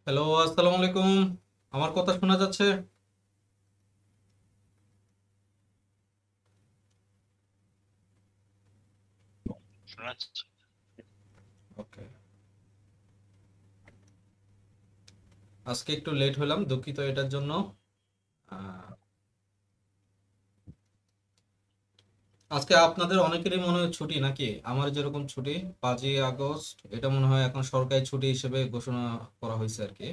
Hello, আসসালামু আলাইকুম। আমার কথা শোনা যাচ্ছে? শোনা যাচ্ছে। ওকে। আজকে একটু লেট হলাম, দুঃখিত এটার জন্য। আহ, আজকে আপনাদের অনেকেরই মনে হয় ছুটি নাকি? আমার যেরকম ছুটি, 5ই আগস্ট, এটা মনে হয় এখন সরকারি ছুটি হিসেবে ঘোষণা করা হয়েছে আর কি।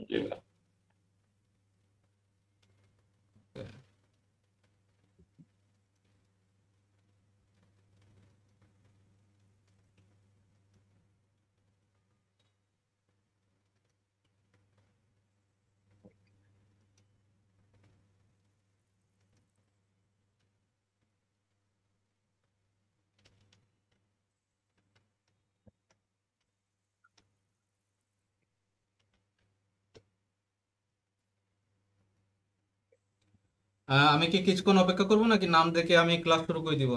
জি ভাই। আমি কি কিছুক্ষণ অপেক্ষা করবো নাকি নাম দেখে আমি ক্লাস শুরু করে দিব?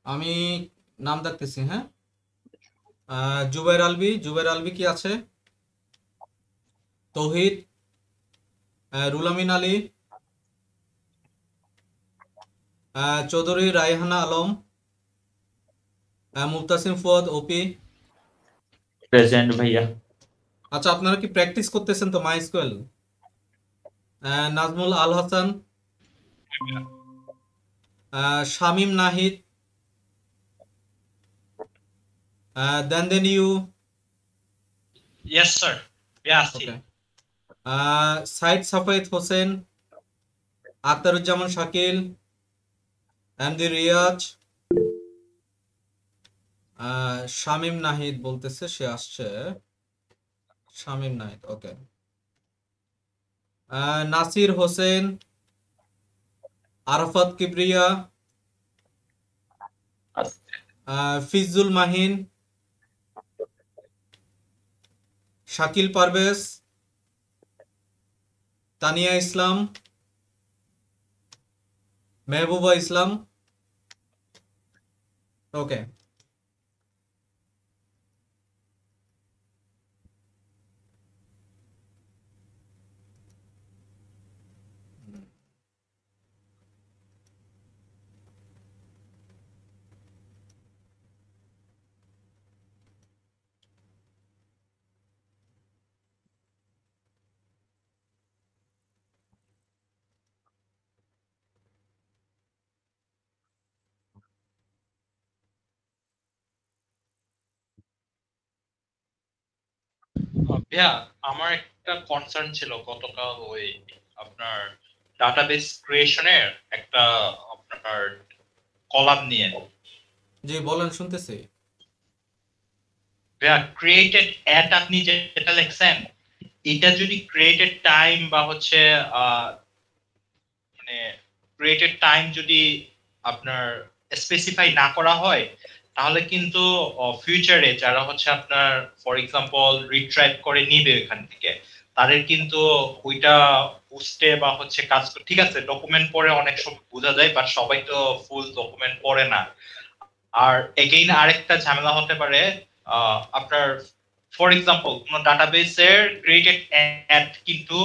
আমি নাম ডাকতেছি, হ্যাঁ। জুবাইর আলভী, জুবাইর আলভী কি আছে? তৌহিদ, রুল আমিন আলী, চৌধুরী রায়হানা আলম, মুবতাসিম ফুয়াদ ওপি। প্রেজেন্ট ভাইয়া। আচ্ছা, আপনারা কি প্র্যাকটিস করতেছেন তো মাই স্কুয়েল? Nazmul Al Hasan, Shamim Nahid, then you. Yes sir. Yeah আছি। ওকে। সাইদ সাফায়েত হোসেন, আখতারুজ্জামান শাকিল, এমডি রিয়াজ, শামীম নাহিদ বলতেছে সে আসছে। শামীম নাহিদ, ওকে। নাসির হোসেন, আরাফাত কিবরিয়া, আচ্ছা। ফিজুল মাহিন, শাকিল পারভেজ, তানিয়া ইসলাম, মেহবুবা ইসলাম। ওকে। ভাইয়া, আমার একটা কনসার্ন ছিল গতকাল ওই আপনার ডাটাবেস ক্রিয়েশনের একটা আপনার কলাম নিয়ে। জি বলেন, শুনতেছি। ভাইয়া, ক্রিয়েটেড অ্যাট আপনি যেটা লিখছেন, এটা যদি ক্রিয়েটেড টাইম বা হচ্ছে মানে ক্রিয়েটেড টাইম যদি আপনার স্পেসিফাই না করা হয়, তাহলে কিন্তু ফিউচারে যারা হচ্ছে আপনার ফর এক্সাম্পল রিট্রাইভ করে নিবে এখান থেকে, তাদের কিন্তু ওইটা বুঝতে বা হচ্ছে কাজ ঠিক আছে, ডকুমেন্ট পড়ে অনেক সময় বোঝা যায়, বাট সবাই তো ফুল ডকুমেন্ট পড়ে না। আর এগেইন আরেকটা ঝামেলা হতে পারে, আপনার ফর এক্সাম্পল কোন ডাটাবেসের ক্রিয়েটেড অ্যাড কিন্তু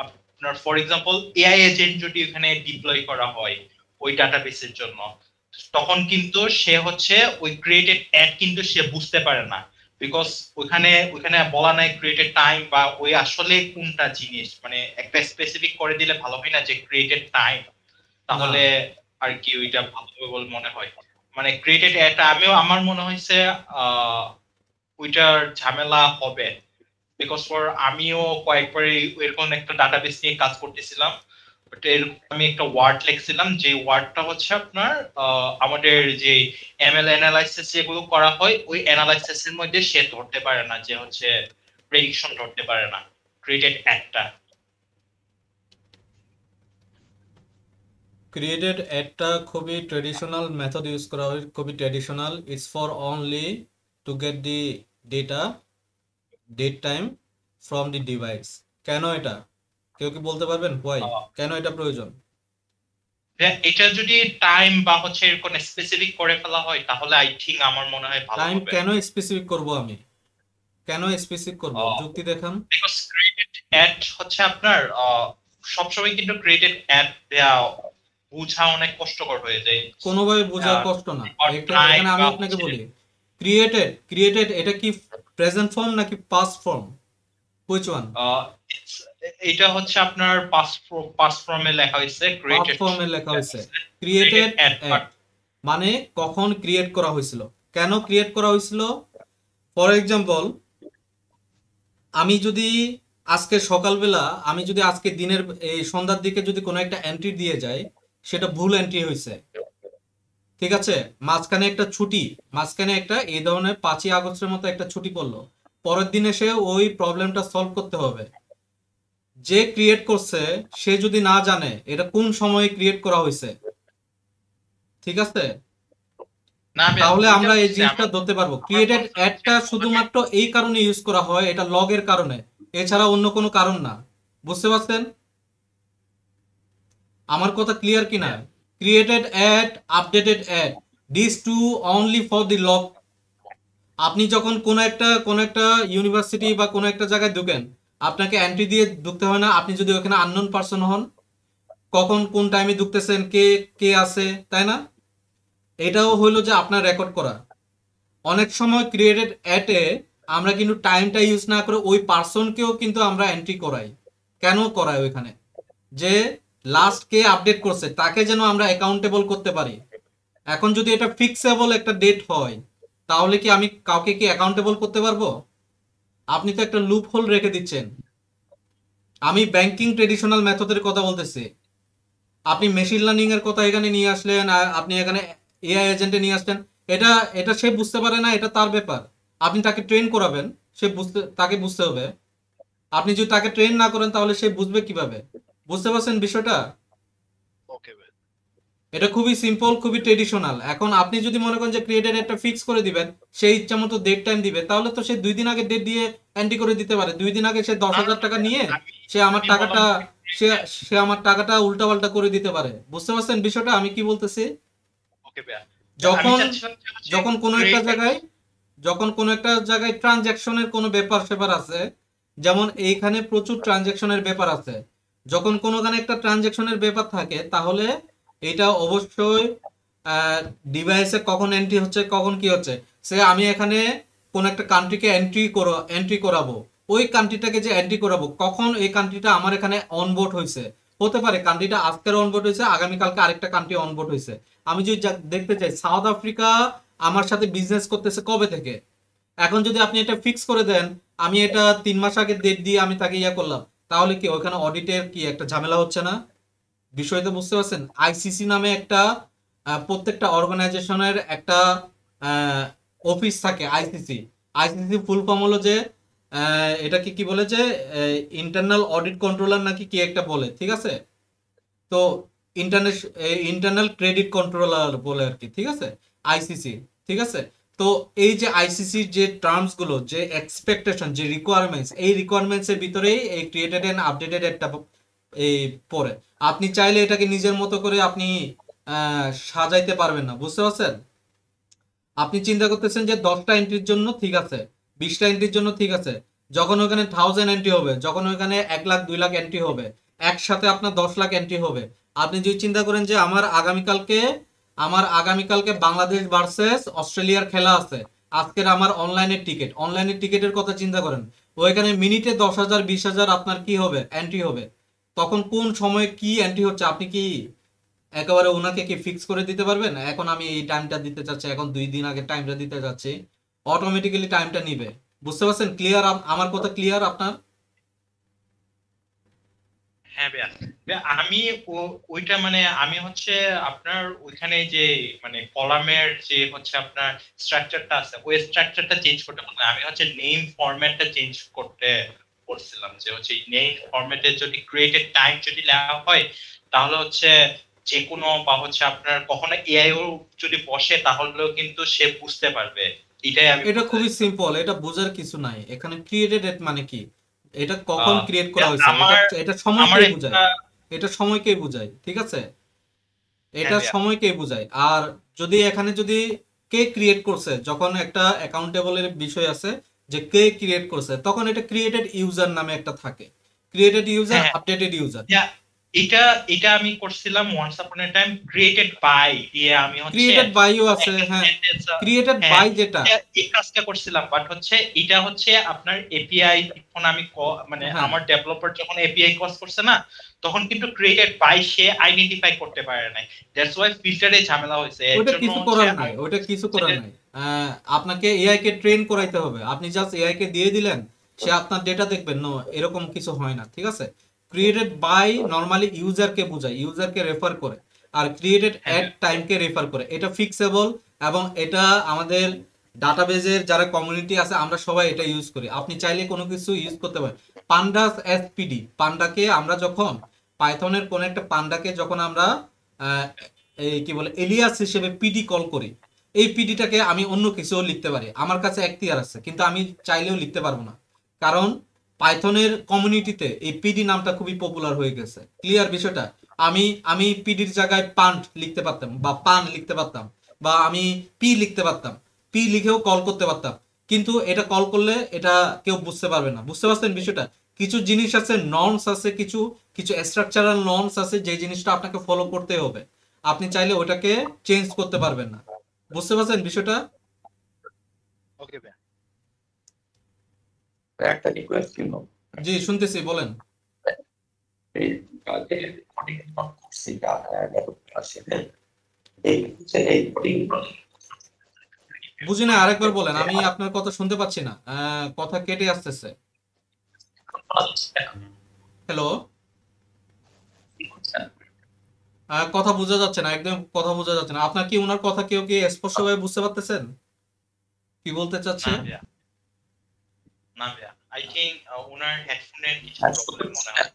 আপনার ফর এক্সাম্পল এআই এজেন্ট যদি এখানে ডিপ্লয় করা হয় ওই ডাটাবেসের জন্য, তখন কিন্তু সে হচ্ছে ওই ক্রিয়েটেড অ্যাড কিন্তু সে বুঝতে পারে না। বিকজ ওইখানে ওইখানে বলা নাই ক্রিয়েটেড টাইম বা ওই আসলে কোনটা জিনিস, মানে একটা স্পেসিফিক করে দিলে ভালো হয় না যে ক্রিয়েটেড টাইম, না। তাহলে আর কি ওইটা ভালো হবে বলে মনে হয়। মানে ক্রিয়েটেড একটা আমিও আমার মনে হয়েছে আহ ওইটার ঝামেলা হবে। বিকজ ফর আমিও কয়েকবার এরকম একটা ডাটাবেস নিয়ে কাজ করতেছিলাম, বাট আমি একটা ওয়ার্ড লিখছিলাম যে ওয়ার্ডটা হচ্ছে আপনার আমাদের যে এমএল অ্যানালাইসিস যেগুলো করা হয় ওই অ্যানালাইসিস এর মধ্যে সে ধরতে পারে না, যে হচ্ছে প্রেডিকশন ধরতে পারে না ক্রিয়েটেড একটা। ক্রিয়েটেড একটা খুবই ট্রেডিশনাল মেথড ইউজ করা হয়, খুবই traditional. It's for only to get the data, date time from the device. কেন এটা? কেউ কি বলতে পারবেন ওয়াই, কেন এটা প্রয়োজন? এটা যদি টাইম বা হচ্ছে এরকম স্পেসিফিক করে ফেলা হয় তাহলে আই থিঙ্ক আমার মনে হয় ভালো টাইম হবে। কেন স্পেসিফিক করব আমি? কেন স্পেসিফিক করব? যুক্তি দেখান। বিকজ ক্রিয়েটেড অ্যাড হচ্ছে আপনার সবসময় কিন্তু ক্রিয়েটেড অ্যাড দেয়া বোঝা অনেক কষ্টকর হয়ে যায়। কোনোভাবে বোঝা কষ্ট না। টাইম এখানে আমি বা আপনাকে হচ্ছে বলি, ক্রিয়েটেড ক্রিয়েটেড এটা কি প্রেজেন্ট ফর্ম নাকি past form? Which one? Ah, এটা হচ্ছে আপনার পাস ফর্মে লেখা হয়েছে পাস্ট ক্রিয়েটেড ফর্মে লেখা হয়েছে ক্রিয়েটেড ক্রিয়েটেড অ্যাড অ্যাট, মানে কখন ক্রিয়েট করা হয়েছিল, কেন ক্রিয়েট করা হয়েছিল। ফর এক্সাম্পল, আমি যদি আজকে সকালবেলা, আমি যদি আজকে দিনের এই সন্ধ্যার দিকে যদি কোনো একটা এন্ট্রি দিয়ে যাই, সেটা ভুল এন্ট্রি হয়েছে, ঠিক আছে, মাঝখানে একটা ছুটি, মাঝখানে একটা এই ধরনের 5ই আগস্টের মতো একটা ছুটি পড়লো, পরের দিন এসে ওই প্রবলেমটা সলভ করতে হবে। যে ক্রিয়েট করছে সে যদি না জানে এটা কোন সময়ে ক্রিয়েট করা হয়েছে, ঠিক আছে, না আমি তাহলে ওইটা আমরা এই বুঝছি। জিনিসটা আমার ধরতে পারবো। আমার ক্রিয়েটেড কথা হচ্ছে অ্যাডটা শুধুমাত্র এই কারণে ইউজ করা হয়, এটা লগের কারণে, এছাড়া অন্য কোনো কারণ না। বুঝতে পারছেন আমার কথা ক্লিয়ার কিনা? Created at, updated at, this two only for the log. আপনি যখন কোনো একটা ইউনিভার্সিটি বা কোনো একটা জায়গায় ঢুকেন, আপনাকে এন্ট্রি দিয়ে ঢুকতে হয় না, আপনি যদি ওখানে আননোন পারসন হন, কখন কোন টাইমে ঢুকতেছেন, কে কে আছে, তাই না? এটাও হইলো যে আপনার রেকর্ড করা। অনেক সময় ক্রিয়েটেড অ্যাডে আমরা কিন্তু টাইমটা ইউজ না করে ওই পার্সনকেও কিন্তু আমরা এন্ট্রি করাই। কেন করাই ওইখানে? যে লাস্ট কে আপডেট করছে তাকে যেন আমরা অ্যাকাউন্টেবল করতে পারি। এখন যদি এটা ফিক্সেবল একটা ডেট হয়, তাহলে কি আমি কাউকে কি অ্যাকাউন্টেবল করতে পারবো? আপনি তো একটা লুপ হোল রেখে দিচ্ছেন। আমি ব্যাংকিং ট্রেডিশনাল মেথডের কথা বলতেছি, আপনি মেশিন লার্নিং এর কথা এখানে নিয়ে আসলেন, আর আপনি এখানে এআই এজেন্টে নিয়ে আসলেন। এটা এটা সে বুঝতে পারে না, এটা তার ব্যাপার। আপনি তাকে ট্রেন করাবেন, তাকে বুঝতে হবে। আপনি যদি তাকে ট্রেন না করেন তাহলে সে বুঝবে কিভাবে? বুঝতে পারছেন বিষয়টা? ওকে ভাই। এটা খুবই সিম্পল, খুবই ট্রেডিশনাল। এখন আপনি যদি মনে করেন যে ক্রিয়েটেড একটা ফিক্স করে দিবেন, সে ইচ্ছা মতো ডেট টাইম দিবে, তাহলে তো সে 2 দিন আগে ডেট দিয়ে এন্ট্রি করে দিতে পারে। 2 দিন আগে সে দশ না, না, হাজার না, টাকা ভাই, নিয়ে আমি সে আমার আমি বললাম টাকাটা, যে সে created- সে আমার টাকাটা উল্টাপাল্টা করে দিতে পারে। বুঝতে পারছেন বিষয়টা আমি কি বলতেছি? ওকে ভাই। আমি যখন চাচ্ছিলাম যে হচ্ছে যখন কোনো একটা ক্রিয়েটেড। জায়গায় যখন কোনো একটা জায়গায় ট্রানজ্যাকশনের কোনো ব্যাপার স্যাপার আছে, যেমন এইখানে প্রচুর ট্রানজ্যাকশনের ব্যাপার আছে, যখন কোনোখানে একটা ট্রানজ্যাকশনের ব্যাপার থাকে, তাহলে এটা অবশ্যই ডিভাইসে কখন এন্ট্রি হচ্ছে, কখন কি হচ্ছে, সে আমি এখানে কোন একটা কান্ট্রিকে এন্ট্রি করাবো, ওই কান্ট্রিটাকে যে এন্ট্রি করাবো, কখন এই কান্ট্রিটা আমার এখানে অনবোর্ড হয়েছে। হতে পারে কান্ট্রিটা আজকের অনবোর্ড হয়েছে, আগামীকালকে আরেকটা কান্ট্রি অনবোর্ড হয়েছে। আমি যদি দেখতে চাই সাউথ আফ্রিকা আমার সাথে বিজনেস করতেছে কবে থেকে, এখন যদি আপনি এটা ফিক্স করে দেন, আমি এটা 3 মাস আগে ডেট দিয়ে আমি তাকে ইয়া করলাম, তাহলে কি ওখানে অডিটের কি একটা ঝামেলা হচ্ছে না? বিষয়টা বুঝতে পারছেন? আইসিসি নামে একটা প্রত্যেকটা অর্গানাইজেশনের একটা অফিস থাকে, আইসিসি। আইসিসি ফুল ফর্ম হলো যে এটাকে কি বলে যে ইন্টারনাল অডিট কন্ট্রোলার নাকি কি একটা বলে, ঠিক আছে? তো ইন্টারনেশ ইন্টারনাল ক্রেডিট কন্ট্রোলার বলে আর কি, ঠিক আছে, আইসিসি, ঠিক আছে। তো এই যে আইসিসির যে টার্মস গুলো, যে এক্সপেকটেশন, যে রিকোয়ারমেন্টস, এই রিকোয়ারমেন্টস এর ভিতরেই এই ক্রিয়েটেড এন্ড আপডেটেড একটা এই পড়ে। আপনি চাইলে এটাকে নিজের মতো করে আপনি সাজাইতে পারবেন না। বুঝতে পারছেন? আপনি চিন্তা করতেছেন যে 10টা এন্ট্রির জন্য ঠিক আছে, 20টা এন্ট্রির জন্য ঠিক আছে, যখন ওখানে 1000 এন্ট্রি হবে, যখন ওখানে 1 লাখ 2 লাখ এন্ট্রি হবে, একসাথে আপনার 10 লাখ এন্ট্রি হবে, আপনি যদি চিন্তা করেন যে আমার আগামীকালকে বাংলাদেশ ভার্সেস অস্ট্রেলিয়ার খেলা আছে, আজকের আমার অনলাইনের টিকেটের কথা চিন্তা করেন, ওইখানে মিনিটে 10,000 20,000 আপনার কি হবে, এন্ট্রি হবে। তখন কোন সময়ে কি এন্ট্রি হচ্ছে আপনি কি একেবারে ওনাকে কি ফিক্স করে দিতে পারবেন? এখন আমি এই টাইমটা দিতে চাচ্ছি, এখন 2 দিন আগে টাইমটা দিতে চাচ্ছি, অটোমেটিক্যালি টাইমটা নিবে। বুঝতে পারছেন? ক্লিয়ার? আমার কথা ক্লিয়ার আপনার? হ্যাঁ ভাইয়া। ভাইয়া, আমি ওইটা মানে আমি হচ্ছে আপনার ওইখানে যে মানে কলামের যে হচ্ছে আপনার স্ট্রাকচারটা আছে ওই স্ট্রাকচারটা চেঞ্জ করতে পারলাম না। আমি হচ্ছে নেম ফরম্যাটটা চেঞ্জ করতে বলছিলাম যে হচ্ছে নেম ফরম্যাটে যদি ক্রিয়েটেড টাইম যদি লেখা হয় তাহলে হচ্ছে যে কোনো বা হচ্ছে আপনার কখনো এআই ও যদি বসে তাহলেও কিন্তু সে বুঝতে পারবে। এটাই আমি এটা বলতে খুবই চাইছিলাম। সিম্পল, এটা বোঝার কিছু নাই। এখানে ক্রিয়েটেড এট মানে কি, এটা কখন ক্রিয়েট করা ভাইয়া, হয়েছে, এটা আমার এটা আমার সময়কেই বোঝায়। একটা এটা সময়কেই বোঝায়, ঠিক আছে? হ্যাঁ এটা ভাইয়া, সময়কেই বোঝায়। আর যদি এখানে যদি কে ক্রিয়েট করছে, যখন একটা অ্যাকাউন্টেবলের বিষয় আছে যে কে ক্রিয়েট করছে, তখন এটা ক্রিয়েটেড ইউজার নামে একটা থাকে। ক্রিয়েটেড ইউজার, হ্যাঁ হ্যাঁ আপডেটেড ইউজার। ভাইয়া, এটা এটা আমি করছিলাম once upon A time created by দিয়ে আমি হচ্ছে ক্রিয়েটেড বাইও আছে, একটা হ্যাঁ। সেন্টেন্স ক্রিয়েটেড হ্যাঁ বাই যেটা, এই কাজটা করছিলাম, বাট হচ্ছে এটা হচ্ছে আপনার এপিআই যখন আমি মানে হ্যাঁ, আমার ডেভেলপার যখন এপিআই কল করছে না, তখন কিন্তু ক্রিয়েটেড বাই সে আইডেন্টিফাই করতে পারে নাই, দ্যাটস ওয়াই ফিল্টারে ঝামেলা হয়েছে, এর ওইটা জন্য কিছু হচ্ছে করার নাই, আমি ওইটা কিছু বলছি করার যে নাই। আপনাকে এআই কে ট্রেন করাইতে হবে। আপনি জাস্ট এআই কে দিয়ে দিলেন, সে আপনার ডেটা দেখবেন, নো, এরকম কিছু হয় না, ঠিক আছে? ক্রিয়েটেড বাই নরমালি ইউজারকে বোঝায়, ইউজারকে রেফার করে। আর ক্রিয়েটেড হ্যাঁ অ্যাট টাইমকে রেফার করে। এটা ফিক্সেবল, এবং এটা আমাদের ডাটাবেজের যারা কমিউনিটি আছে আমরা সবাই এটা ইউজ করি। আপনি চাইলে কোনো কিছু ইউজ করতে পারেন। পান্ডাস এসপিডি, পান্ডাকে আমরা যখন পাইথনের কোন একটা পান্ডাকে যখন আমরা আহ, এই কি বলে এলিয়াস হিসেবে পিডি কল করি, এই পিডিটাকে আমি অন্য কিছুও লিখতে পারি, আমার কাছে এখতিয়ার আছে, কিন্তু আমি চাইলেও লিখতে পারবো না। কারণ পাইথনের কমিউনিটিতে এই পিডি নামটা খুবই পপুলার হয়ে গেছে। ক্লিয়ার বিষয়টা? আমি আমি পিডির জায়গায় পান্ট লিখতে পারতাম, বা পান লিখতে পারতাম, বা আমি পি লিখতে পারতাম, পি লিখেও কল করতে পারতাম। কিন্তু এটা কল করলে এটা কেউ বুঝতে পারবে না। বুঝতে পারছেন বিষয়টা? কিছু জিনিস আছে, নর্মস আছে, কিছু কিছু স্ট্রাকচারাল নর্মস আছে, যে জিনিসটা আপনাকে ফলো করতে হবে। আপনি চাইলে ওটাকে চেঞ্জ করতে পারবেন না। বুঝতে পারছেন বিষয়টা? ওকে ভাইয়া। একটা রিকোয়েস্ট ছিল। জি, শুনতেছি, বলেন। এই কাজে রেকর্ডিং করছি টাকা 11 এই এই রেকর্ডিং বুঝি না, আরেকবার বলেন, আমি আপনার কথা শুনতে পাচ্ছি না, কথা কেটে আসতেছে। হ্যালো, কথা বোঝা যাচ্ছে না, একদম কথা বোঝা যাচ্ছে না। আপনার কি ওনার কথা কেউ কি স্পষ্টভাবে বুঝতে পারতেছেন কি বলতে চাচ্ছে? না ভাইয়া, না ভাইয়া, আই থিঙ্ক ওনার হেডফোনের কিছু প্রবলেম মনে হয়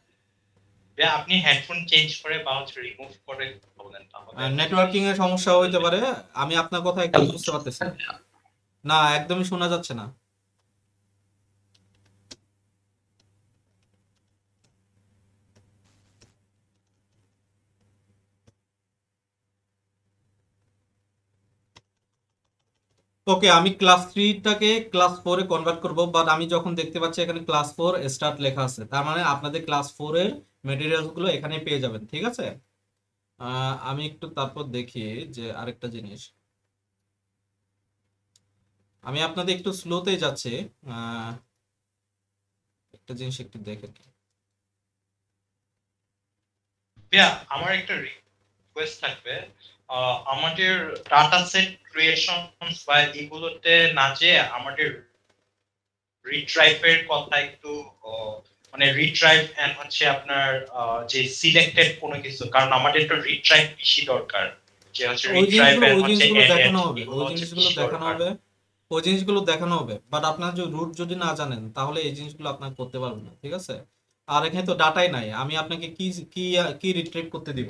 ভাইয়া, আপনি হেডফোন চেঞ্জ করে বা হচ্ছে রিমুভ করে বলেন তাহলে হয়তো নেটওয়ার্কিং এর সমস্যা হইতে পারে। আমি আপনার কথা একদম বুঝতে পারতেছি না। না, একদমই শোনা যাচ্ছে না। ওকে, আমি ক্লাস থ্রিটাকে ক্লাস ফোরে কনভার্ট করব, বাট আমি যখন দেখতে পাচ্ছি এখানে ক্লাস ফোর স্টার্ট লেখা আছে, তার মানে আপনাদের ক্লাস ফোর এর মেটেরিয়ালস গুলো এখানে পেয়ে যাবেন, ঠিক আছে? আমি একটু তারপর দেখি যে আরেকটা জিনিস, আমি আপনাদের একটু স্লোতে যাচ্ছি। আহ, একটা জিনিস একটু দেখে নিই। ভাইয়া, আমার একটা রিকোয়েস্ট থাকবে, আমাদের ডাটা সেট ক্রিয়েশন বা এগুলোতে না যে আমাদের রিট্রাইভের কথা একটু মানে রিট্রাইভ এন্ড হচ্ছে আপনার যে সিলেক্টেড কোনো কিছু, কারণ আমাদের তো রিট্রাইভ বেশি দরকার, যে হচ্ছে ওই রিট্রাইভ জিনিসগুলো এন্ড ওই হচ্ছে জিনিসগুলো এডেড দেখানো হবে, এগুলো ওই হচ্ছে জিনিসগুলো বেশি দেখানো দরকার। হবে, ওই জিনিসগুলো দেখানো হবে, বাট আপনার যে রুট যদি না জানেন তাহলে এই জিনিসগুলো আপনার করতে পারবেন না, ঠিক আছে? আর এখানে তো ডাটাই নাই, আমি আপনাকে কি কি কি রিট্রিভ করতে দিব?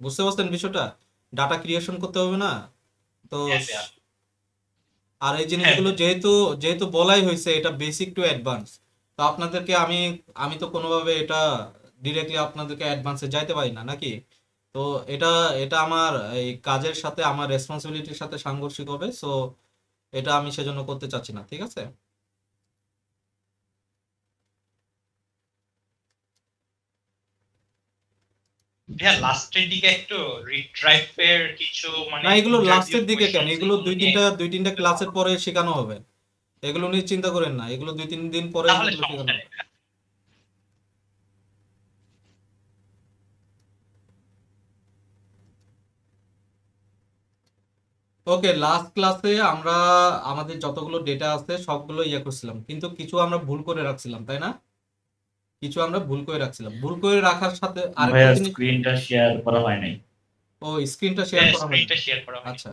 বুঝতে পারছেন বিষয়টা? ডাটা ক্রিয়েশন করতে হবে না? তো হ্যাঁ ভাইয়া, আর এই হ্যাঁ জিনিসগুলো যেহেতু যেহেতু বলাই হয়েছে এটা বেসিক টু অ্যাডভান্স, তো আপনাদেরকে আমি আমি তো কোনোভাবে এটা ডিরেক্টলি আপনাদেরকে অ্যাডভান্সে যাইতে পারি না নাকি? তো এটা এটা আমার এই কাজের সাথে আমার রেসপন্সিবিলিটির সাথে সাংঘর্ষিক হবে, সো এটা আমি সেজন্য করতে চাচ্ছি না, ঠিক আছে? ভাইয়া, লাস্টের দিকে একটু রিট্রাইভের কিছু মানে না, এগুলো ইন্টারভিউ লাস্টের দিকে কেন, কোশ্চেনস এগুলো এগুলো দুই নিয়ে তিনটা দুই তিনটা ক্লাসের পরে শেখানো হবে। এগুলো নিয়ে চিন্তা করেন না, এগুলো দুই তিন দিন পরে তাহলে এগুলো শেখানো সমস্যা হবে। নেই ভাইয়া। ওকে, লাস্ট ক্লাসে আমরা আমাদের যতগুলো ডেটা আছে সবগুলো ইয়ে করছিলাম, কিন্তু কিছু আমরা ভুল করে রাখছিলাম, তাই না? কিছু আমরা ভুল করে রাখছিলাম, ভুল করে রাখার সাথে আরেকটা ভাইয়া জিনিস। স্ক্রিনটা শেয়ার করা হয় নাই। ও, স্ক্রিনটা শেয়ার হ্যাঁ, করা হয়নি। স্ক্রিনটা শেয়ার করা হয়নি। আচ্ছা,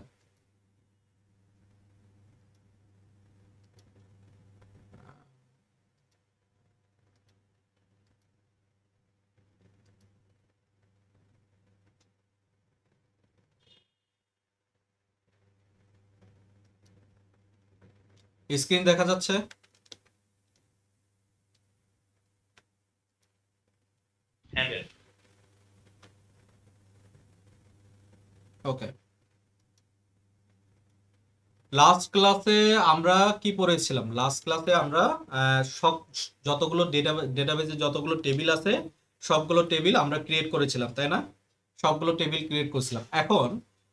স্ক্রিন দেখা যাচ্ছে? ওকে, লাস্ট ক্লাসে আমরা কি পড়েছিলাম? লাস্ট ক্লাসে আমরা সব যতগুলো ডেটাবেজে যতগুলো টেবিল আছে সবগুলো টেবিল আমরা ক্রিয়েট করেছিলাম, তাই না? সবগুলো টেবিল ক্রিয়েট করেছিলাম। এখন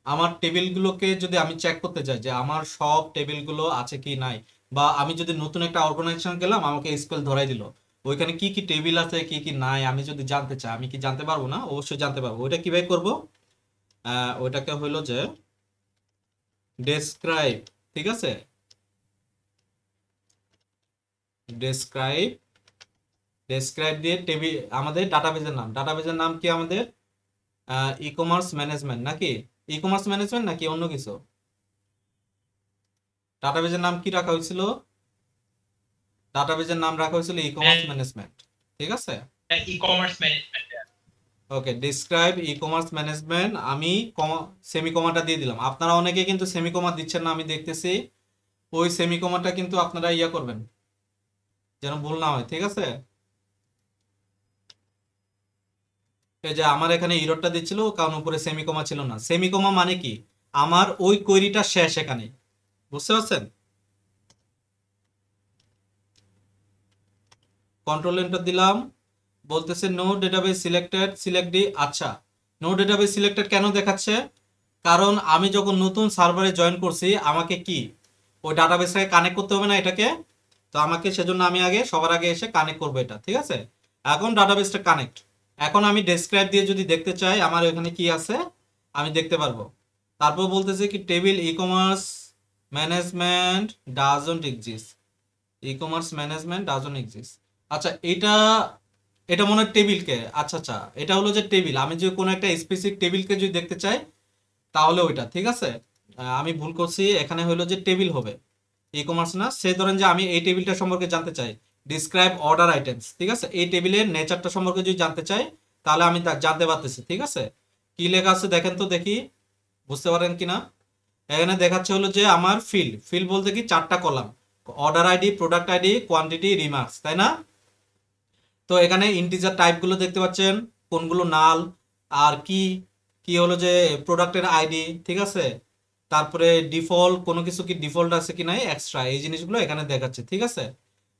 আমার টেবিলগুলোকে যদি আমি চেক করতে চাই যে আমার সব টেবিলগুলো আছে কি নাই, বা আমি যদি নতুন একটা অর্গানাইজেশন গেলাম, আমাকে এসকিউএল ধরাই দিল, ওইখানে কি কি টেবিল আছে কি কি নাই আমি যদি জানতে চাই, আমি কি জানতে পারবো না? অবশ্যই জানতে পারবো। ওইটা কিভাবে করব? ওইটাকে হইলো যে ডেসক্রাইব, ঠিক আছে, ডেসক্রাইব ডেসক্রাইব দিয়ে টেবিল, আমাদের ডাটাবেজের নাম কি আমাদের? ই কমার্স ম্যানেজমেন্ট, নাকি ই কমার্স ম্যানেজমেন্ট নাকি অন্য কিছু? ডাটাবেজের নাম কি রাখা হয়েছিল? ডাটাবেজের নাম রাখা হয়েছিল ই কমার্স ম্যানেজমেন্ট, ঠিক আছে। E commerce management. Okay, describe E commerce management, আমি সেমিকমাটা দিয়ে দিলাম। আপনারা অনেকে কিন্তু সেমিকমা দিচ্ছেন না, আমি দেখতেছি। ওই সেমিকমাটা কিন্তু আপনারা ইয়া করবেন যেন ভুল না হয়, ঠিক আছে। এই যে আমার এখানে ইররটা দিচ্ছিল কারণ উপরে সেমিকমা ছিল না। সেমিকমা মানে কি? আমার ওই কোয়েরিটা শেষ এখানে, বুঝতে পারছেন? কন্ট্রোল এন্টার দিলাম, বলতেছে no database selected, select D. আচ্ছা, নো ডেটাবেস সিলেক্টেড কেন দেখাচ্ছে? কারণ আমি যখন নতুন সার্ভারে জয়েন করছি, আমাকে কি ওই ডাটাবেসটাকে কানেক্ট করতে হবে না এটাকে? তো আমাকে সেজন্য আমি সবার আগে এসে কানেক্ট করবো এটা, ঠিক আছে। এখন ডাটাবেসটা কানেক্ট। এখন আমি ডেসক্রাইব দিয়ে যদি দেখতে চাই আমার এখানে কি আছে আমি দেখতে পারবো। তারপর বলতেছে কি table E commerce management doesn't exist, E commerce management doesn't exist. আচ্ছা, এটা মনে হয় টেবিলকে, আচ্ছা আচ্ছা, এটা হলো যে টেবিল। আমি যদি কোনো একটা স্পেসিফিক টেবিলকে যদি দেখতে চাই তাহলে ওইটা, ঠিক আছে। আমি ভুল করছি, এখানে হলো যে টেবিল হবে, ই কমার্স না। সে ধরেন যে আমি এই টেবিলটা সম্পর্কে জানতে চাই, ডিসক্রাইব অর্ডার আইটেমস, ঠিক আছে। এই টেবিলের নেচারটা সম্পর্কে যদি জানতে চাই তাহলে আমি জানতে পারতেছি, ঠিক আছে। কি লেখা আছে দেখেন তো, দেখি বুঝতে পারেন কিনা। এখানে দেখাচ্ছে হলো যে আমার ফিল্ড বলতে কি 4টা column, order ID, product ID, quantity, remarks, তাই না? তো এখানে ইন্টিজার টাইপগুলো দেখতে পাচ্ছেন, কোনগুলো নাল, আর কি কি হলো যে প্রোডাক্টের আইডি, ঠিক আছে। তারপরে ডিফল্ট, কোনো কিছু কি ডিফল্ট আছে কি নাই, এক্সট্রা, এই জিনিসগুলো এখানে দেখাচ্ছে, ঠিক আছে।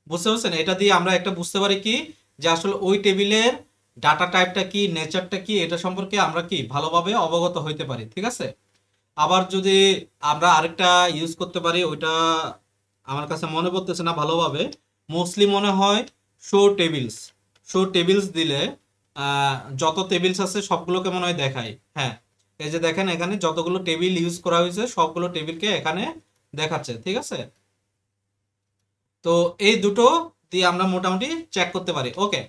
বুঝতে পারছেন? এটা দিয়ে আমরা একটা বুঝতে পারি কি যে আসলে ওই টেবিলের ডাটা টাইপটা কি, নেচারটা কি, এটা সম্পর্কে আমরা কি ভালোভাবে অবগত হইতে পারি, ঠিক আছে। আবার যদি আমরা আরেকটা ইউজ করতে পারি, ওইটা আমার কাছে মনে পড়তেছে না ভালোভাবে, মোস্টলি মনে হয় শো টেবিলস দিলে যত টেবিলস আছে সবগুলোকে মনে হয় দেখায়। হ্যাঁ, এই যে দেখেন এখানে যতগুলো টেবিল ইউজ করা হয়েছে সবগুলো টেবিলকে এখানে দেখাচ্ছে, ঠিক আছে। তো এই দুটো দিয়ে আমরা মোটামুটি চেক করতে পারি। ওকে,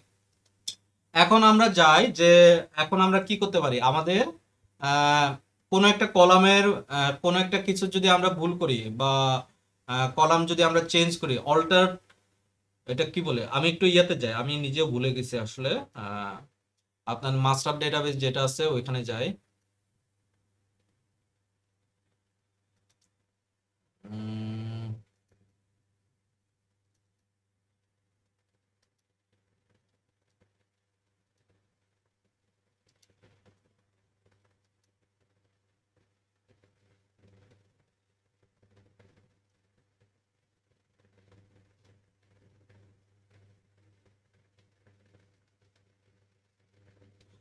এখন আমরা যাই যে এখন আমরা কি করতে পারি, আমাদের কোনো একটা কলামের কোনো একটা কিছু যদি আমরা ভুল করি বা কলাম যদি আমরা চেঞ্জ করি, অল্টার, এটা কি বলে, আমি একটু ইয়াতে যাই, আমি নিজেও ভুলে গেছি আসলে। আপনার মাস্টার ডেটাবেস যেটা আছে ওইখানে যাই।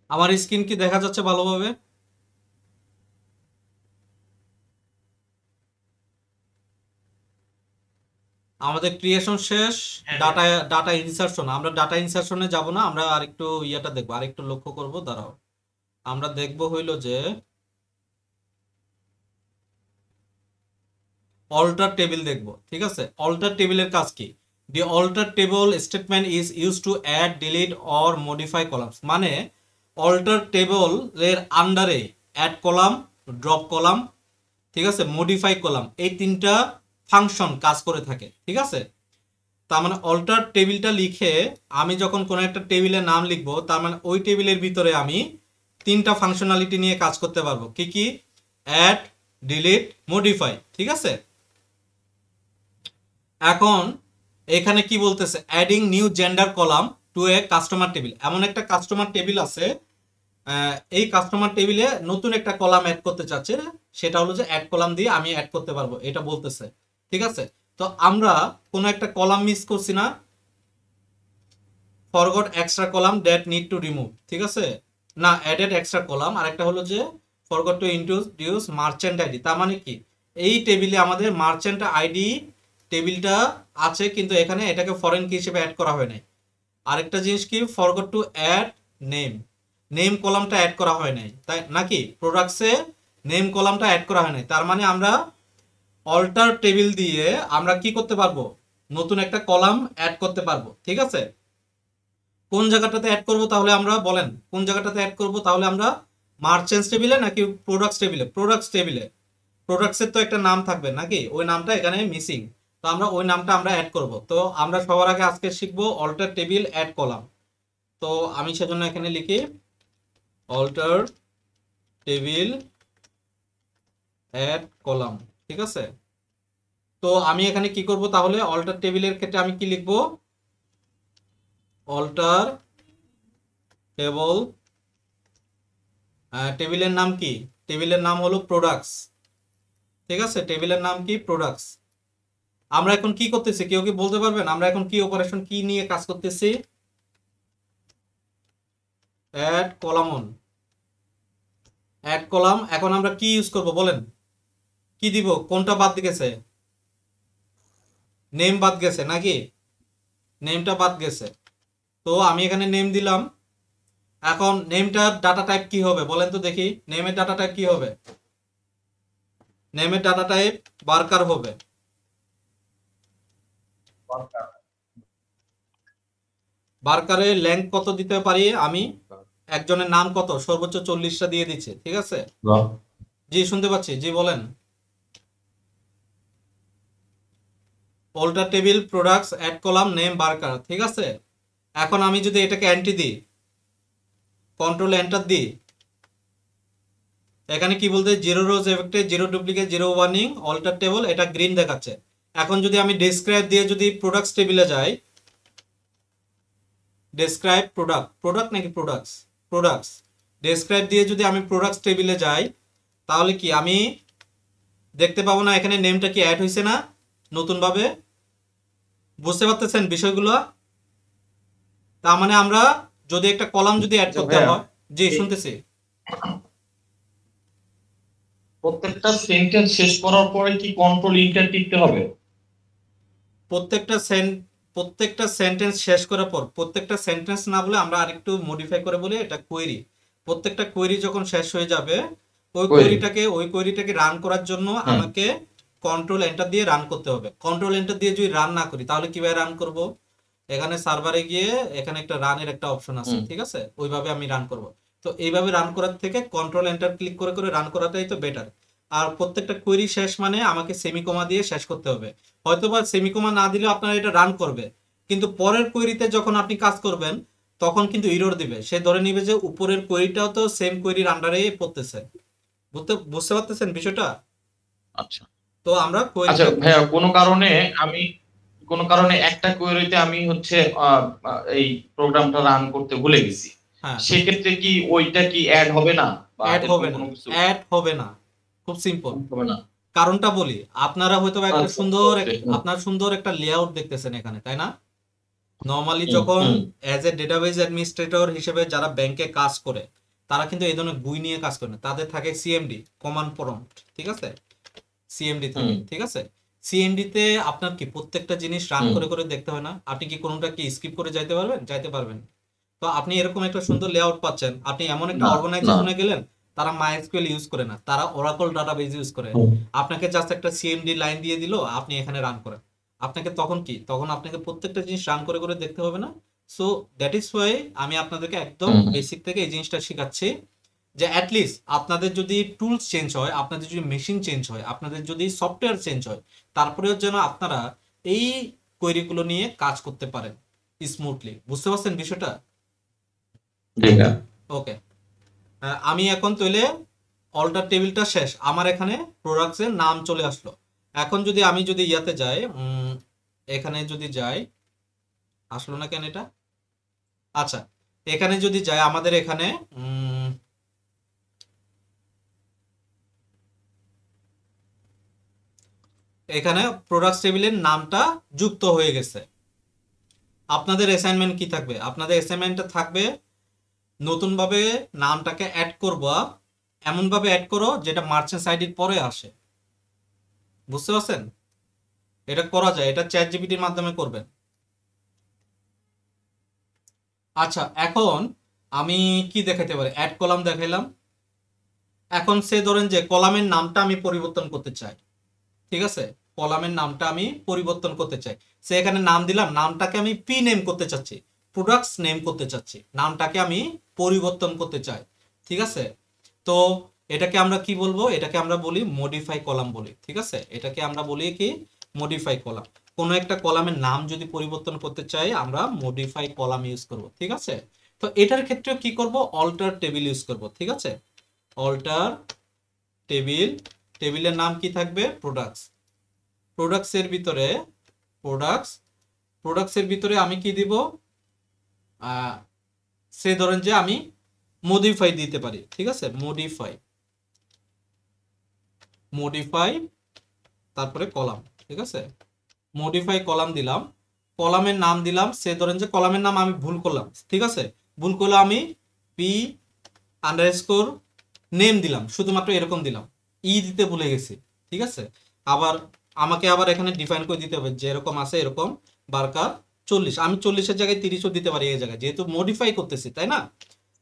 আমার স্ক্রিন কি দেখা যাচ্ছে ভালোভাবে? আমাদের ক্রিয়েশন শেষ, ডাটা ডাটা ইনসারশন। আমরা ডাটা ইনসারশনে যাব না, আমরা আরেকটু ইয়েটা দেখবো, আরেকটু লক্ষ্য করব। দাঁড়াও, আমরা দেখবো হইলো যে অল্টার টেবিল দেখবো, ঠিক আছে। অল্টার টেবিলের কাজ কি? The alter table statement is use to add, delete or modify columns. মানে অল্টার টেবলের আন্ডারে অ্যাড কলাম, ড্রপ কলাম, ঠিক আছে, মডিফাই কলাম, এই 3টা ফাংশন কাজ করে থাকে, ঠিক আছে। তার মানে অল্টার টেবিলটা লিখে আমি যখন কোনো একটা টেবিলের নাম লিখবো, তার মানে ওই টেবিলের ভিতরে আমি 3টা ফাংশনালিটি নিয়ে কাজ করতে পারবো। কি কি? অ্যাড, ডিলিট, মডিফাই, ঠিক আছে। এখন এখানে কি বলতেছে, adding new gender column to to a customer table. এমন একটা কাস্টমার টেবিল আছে, এই কাস্টমার টেবিলে নতুন একটা কলাম অ্যাড করতে চাচ্ছে, সেটা হলো যে অ্যাড কলাম দিয়ে আমি অ্যাড করতে পারবো, এটা বলতেছে। ঠিক আছে, তো আমরা কোনো একটা কলাম মিস করছি না, forgot extra column that need to remove. ঠিক আছে, না অ্যাডেড এক্সট্রা কলাম, আরেকটা হলো যে forgot to introduce merchant ID. তার মানে কি, এই টেবিলে আমাদের মার্চেন্ট আইডি টেবিলটা আছে, কিন্তু এখানে এটাকে ফরেন কি হিসেবে অ্যাড করা হয় নাই। আরেকটা জিনিস কি, forgot to add name, name কলামটা অ্যাড করা হয় নাই, তাই নাকি? প্রোডাক্টসে নেম কলামটা অ্যাড করা হয় নাই, তার মানে আমরা অল্টার টেবিল দিয়ে আমরা কি করতে পারবো, নতুন একটা কলাম অ্যাড করতে পারবো। ঠিক আছে, কোন জায়গাটাতে অ্যাড করব তাহলে আমরা বলেন, কোন জায়গাটাতে অ্যাড করব তাহলে আমরা? মার্চেন্টস টেবিলে নাকি প্রোডাক্টস টেবিলে? প্রোডাক্টস টেবিলে। প্রোডাক্টসের তো একটা নাম থাকবে নাকি, ওই নামটা এখানে মিসিং, তো আমরা ওই নামটা আমরা অ্যাড করব। তো আমরা সবার আগে আজকে শিখবো অল্টার টেবিল অ্যাড কলাম। তো আমি সেজন্য এখানে লিখি অল্টার টেবিল অ্যাড কলাম। ঠিক আছে, তো আমি এখানে কি করব তাহলে, অল্টার টেবিলের ক্ষেত্রে আমি কি লিখবো, অল্টার টেবল, টেবিলের নাম কি, টেবিলের নাম হলো প্রোডাক্টস। ঠিক আছে, টেবিলের নাম কি, প্রোডাক্টস। আমরা এখন কি করতেছি, কেউ কি বলতে পারবেন আমরা এখন কি অপারেশন কি নিয়ে কাজ করতেছি? Add column on, add column. এখন আমরা কি ইউজ করব বলেন, কি দিব, কোনটা বাদ গেছে? নেম বাদ গেছে নাকি, নেমটা বাদ গেছে, তো আমি এখানে নেম দিলাম। এখন নেমটার ডাটা টাইপ কি হবে বলেন তো দেখি, নেমের ডাটা টাইপ কি হবে? নেমের ডাটা টাইপ বার্কার হবে। বার্কারের লেংথ কত দিতে পারি আমি? একজনের নাম কত, সর্বোচ্চ 40টা দিয়ে দিচ্ছে। ঠিক আছে, জি শুনতে পাচ্ছি, জি বলেন। Alter table products add column name varchar. ঠিক আছে, এখন আমি যদি এটাকে এন্ট্রি দিই, কন্ট্রোল এন্টার দিই, এখানে কি বলতে, zero rows affected, zero duplicate, zero warning, alter table, এটা গ্রিন দেখাচ্ছে। এখন যদি আমি ডেসক্রাইব দিয়ে যদি প্রোডাক্টস টেবিলে যাই, ডেসক্রাইব প্রোডাক্ট, প্রোডাক্ট নাকি প্রোডাক্টস, প্রোডাক্টস, ডেসক্রাইব দিয়ে যদি আমি প্রোডাক্টস টেবিলে যাই, তাহলে কি আমি দেখতে পাবো না এখানে নেমটা কি অ্যাড হয়েছে না নতুনভাবে? বুঝতে পারতেছেন বিষয়গুলো? তার মানে আমরা যদি একটা কলাম যদি অ্যাড করতে হয়, জি শুনতেছি। প্রত্যেকটা সেন্টেন্স শেষ করার পরে কি কন্ট্রোল ইন্টার টিপতে হবে? প্রত্যেকটা সেন্টেন্স শেষ করার পর, প্রত্যেকটা সেন্টেন্স না বলে আমরা আরেকটু মডিফাই করে বলি এটা কোয়েরি। প্রত্যেকটা কোয়েরি যখন শেষ হয়ে যাবে, ওই কোয়েরিটাকে রান করার জন্য আমাকে কন্ট্রোল এন্টার দিয়ে রান করতে হবে। কন্ট্রোল এন্টার দিয়ে যদি রান না করি তাহলে কিভাবে রান করব? এখানে সার্ভারে গিয়ে এখানে একটা রানের একটা অপশন আছে, ঠিক আছে, ওইভাবে আমি রান করব। তো এইভাবে রান করার থেকে কন্ট্রোল এন্টার ক্লিক করে করে রান করাটাই তো বেটার। আর প্রত্যেকটা কোয়েরি শেষ মানে আমাকে সেমিকোমা দিয়ে শেষ করতে হবে। হয়তোবা সেমিকোমা না দিলে আপনার এটা রান করবে, কিন্তু পরের কোয়েরিতে যখন আপনি কাজ করবেন তখন কিন্তু এরর দিবে, সে ধরে নিবে যে উপরের কোয়েরিটাও তো সেম কোয়েরির আন্ডারে পড়তেছে। বুঝতে পারতেছেন বিষয়টা? আচ্ছা, তো আমরা আচ্ছা ভাইয়া, কোনো কারণে একটা কোয়েরিতে আমি হচ্ছে এই প্রোগ্রামটা রান করতে ভুলে গেছি, সেক্ষেত্রে কি ওইটা কি অ্যাড হবে না? অ্যাড হবে না, অ্যাড হবে না, খুব সিম্পল। হবে না, কারণটা বলি, আপনারা হয়তো একটা সুন্দর একটা লেআউট দেখতেছেন এখানে, তাই না? নরমালি যখন অ্যাজ এ ডেটাবেজ অ্যাডমিনিস্ট্রেটর হিসেবে যারা ব্যাংকে কাজ করে, তারা কিন্তু এই ধরনের বই নিয়ে কাজ করে না, তাদের থাকে সিএমডি, কমান্ড প্রম্পট। ঠিক আছে, সিএমডি থাকে। ঠিক আছে, সিএমডি তে আপনার কি প্রত্যেকটা জিনিস রান করে করে দেখতে হয় না? আপনি কি কোনোটা কি স্কিপ করে যাইতে পারবেন? যাইতে পারবেন। তো আপনি এরকম একটা সুন্দর লেআউট পাচ্ছেন, আপনি এমন একটা অর্গানাইজেশনে গেলেন তারা মাইএসকিউএল ইউজ করে না, তারা ওরাকল ডাটাবেজ ইউজ করে। আপনাকে জাস্ট একটা সিএমডি লাইন দিয়ে দিল, আপনি এখানে রান করেন। আপনাকে তখন আপনাকে প্রত্যেকটা জিনিস রান করে করে দেখতে হবে না। সো দ্যাট ইজ ওয়াই আমি আপনাদেরকে একদম বেসিক থেকে এই জিনিসটা শেখাচ্ছি, যে অ্যাটলিস্ট আপনাদের যদি টুলস চেঞ্জ হয়, আপনাদের যদি মেশিন চেঞ্জ হয়, আপনাদের যদি সফটওয়্যার চেঞ্জ হয়, তারপরেও যেন আপনারা এই কোয়েরিগুলো নিয়ে কাজ করতে পারেন স্মুথলি। বুঝতে পারছেন বিষয়টা? ওকে, আমি এখন তৈলে অল্টার টেবিলটা শেষ, আমার এখানে প্রোডাক্টসের নাম চলে আসলো। এখন যদি আমি যদি ইয়াতে যাই, এখানে যদি যাই, আসলো না কেন এটা? আচ্ছা, এখানে যদি যাই আমাদের এখানে এখানে প্রোডাক্টস টেবিলের নামটা যুক্ত হয়ে গেছে। আপনাদের অ্যাসাইনমেন্ট কি থাকবে? আপনাদের অ্যাসাইনমেন্টটা থাকবে নতুনভাবে নামটাকে অ্যাড করবা, এমনভাবে অ্যাড করো যেটা মার্চেন্ট আইডির পরে আসে। বুঝতে পারছেন? এটা করা যায়, এটা চ্যাট জিপিটির মাধ্যমে করবেন। আচ্ছা, এখন আমি কি দেখাতে পারি? অ্যাড কলাম দেখাইলাম। এখন সে ধরেন যে কলামের নামটা আমি পরিবর্তন করতে চাই, ঠিক আছে? কলামের নামটা আমি পরিবর্তন করতে চাই। সে এখানে নাম দিলাম, নামটাকে আমি পি নেম করতে চাচ্ছি, প্রোডাক্টস নেম করতে চাচ্ছি, নামটাকে আমি পরিবর্তন করতে চাই, ঠিক আছে? তো এটাকে আমরা কি বলবো? এটাকে আমরা বলি মডিফাই কলাম বলি, ঠিক আছে? এটাকে আমরা বলি কি? Modify column. কোনো একটা কলামের নাম যদি পরিবর্তন করতে চাই আমরা মডিফাই কলাম ইউজ করব, ঠিক আছে? তো এটার ক্ষেত্রে কি করব? অল্টার টেবিল ইউজ করব, ঠিক আছে? অল্টার টেবিল, টেবিলের নাম কি থাকবে? প্রোডাক্টস। প্রোডাক্টসের ভিতরে প্রোডাক্টসের ভিতরে আমি কি দিব? সে ধরেন যে আমি মডিফাই দিতে পারি, ঠিক আছে? মডিফাই তারপরে কলাম, ঠিক আছে? মডিফাই কলাম দিলাম, কলামের নাম দিলাম, সে ধরেন যে কলামের নাম আমি ভুল করলাম, ঠিক আছে? ভুল করলে আমি পি আন্ডারস্কোর নেম দিলাম, শুধুমাত্র এরকম দিলাম, ই দিতে ভুলে গেছি, ঠিক আছে? আবার আমাকে আবার এখানে ডিফাইন করে দিতে হবে যে এরকম আছে, এরকম বারকার 40, আমি 40-এর জায়গায় 30ও দিতে পারি এই জায়গায়, যেহেতু মডিফাই করতেছি, তাই না?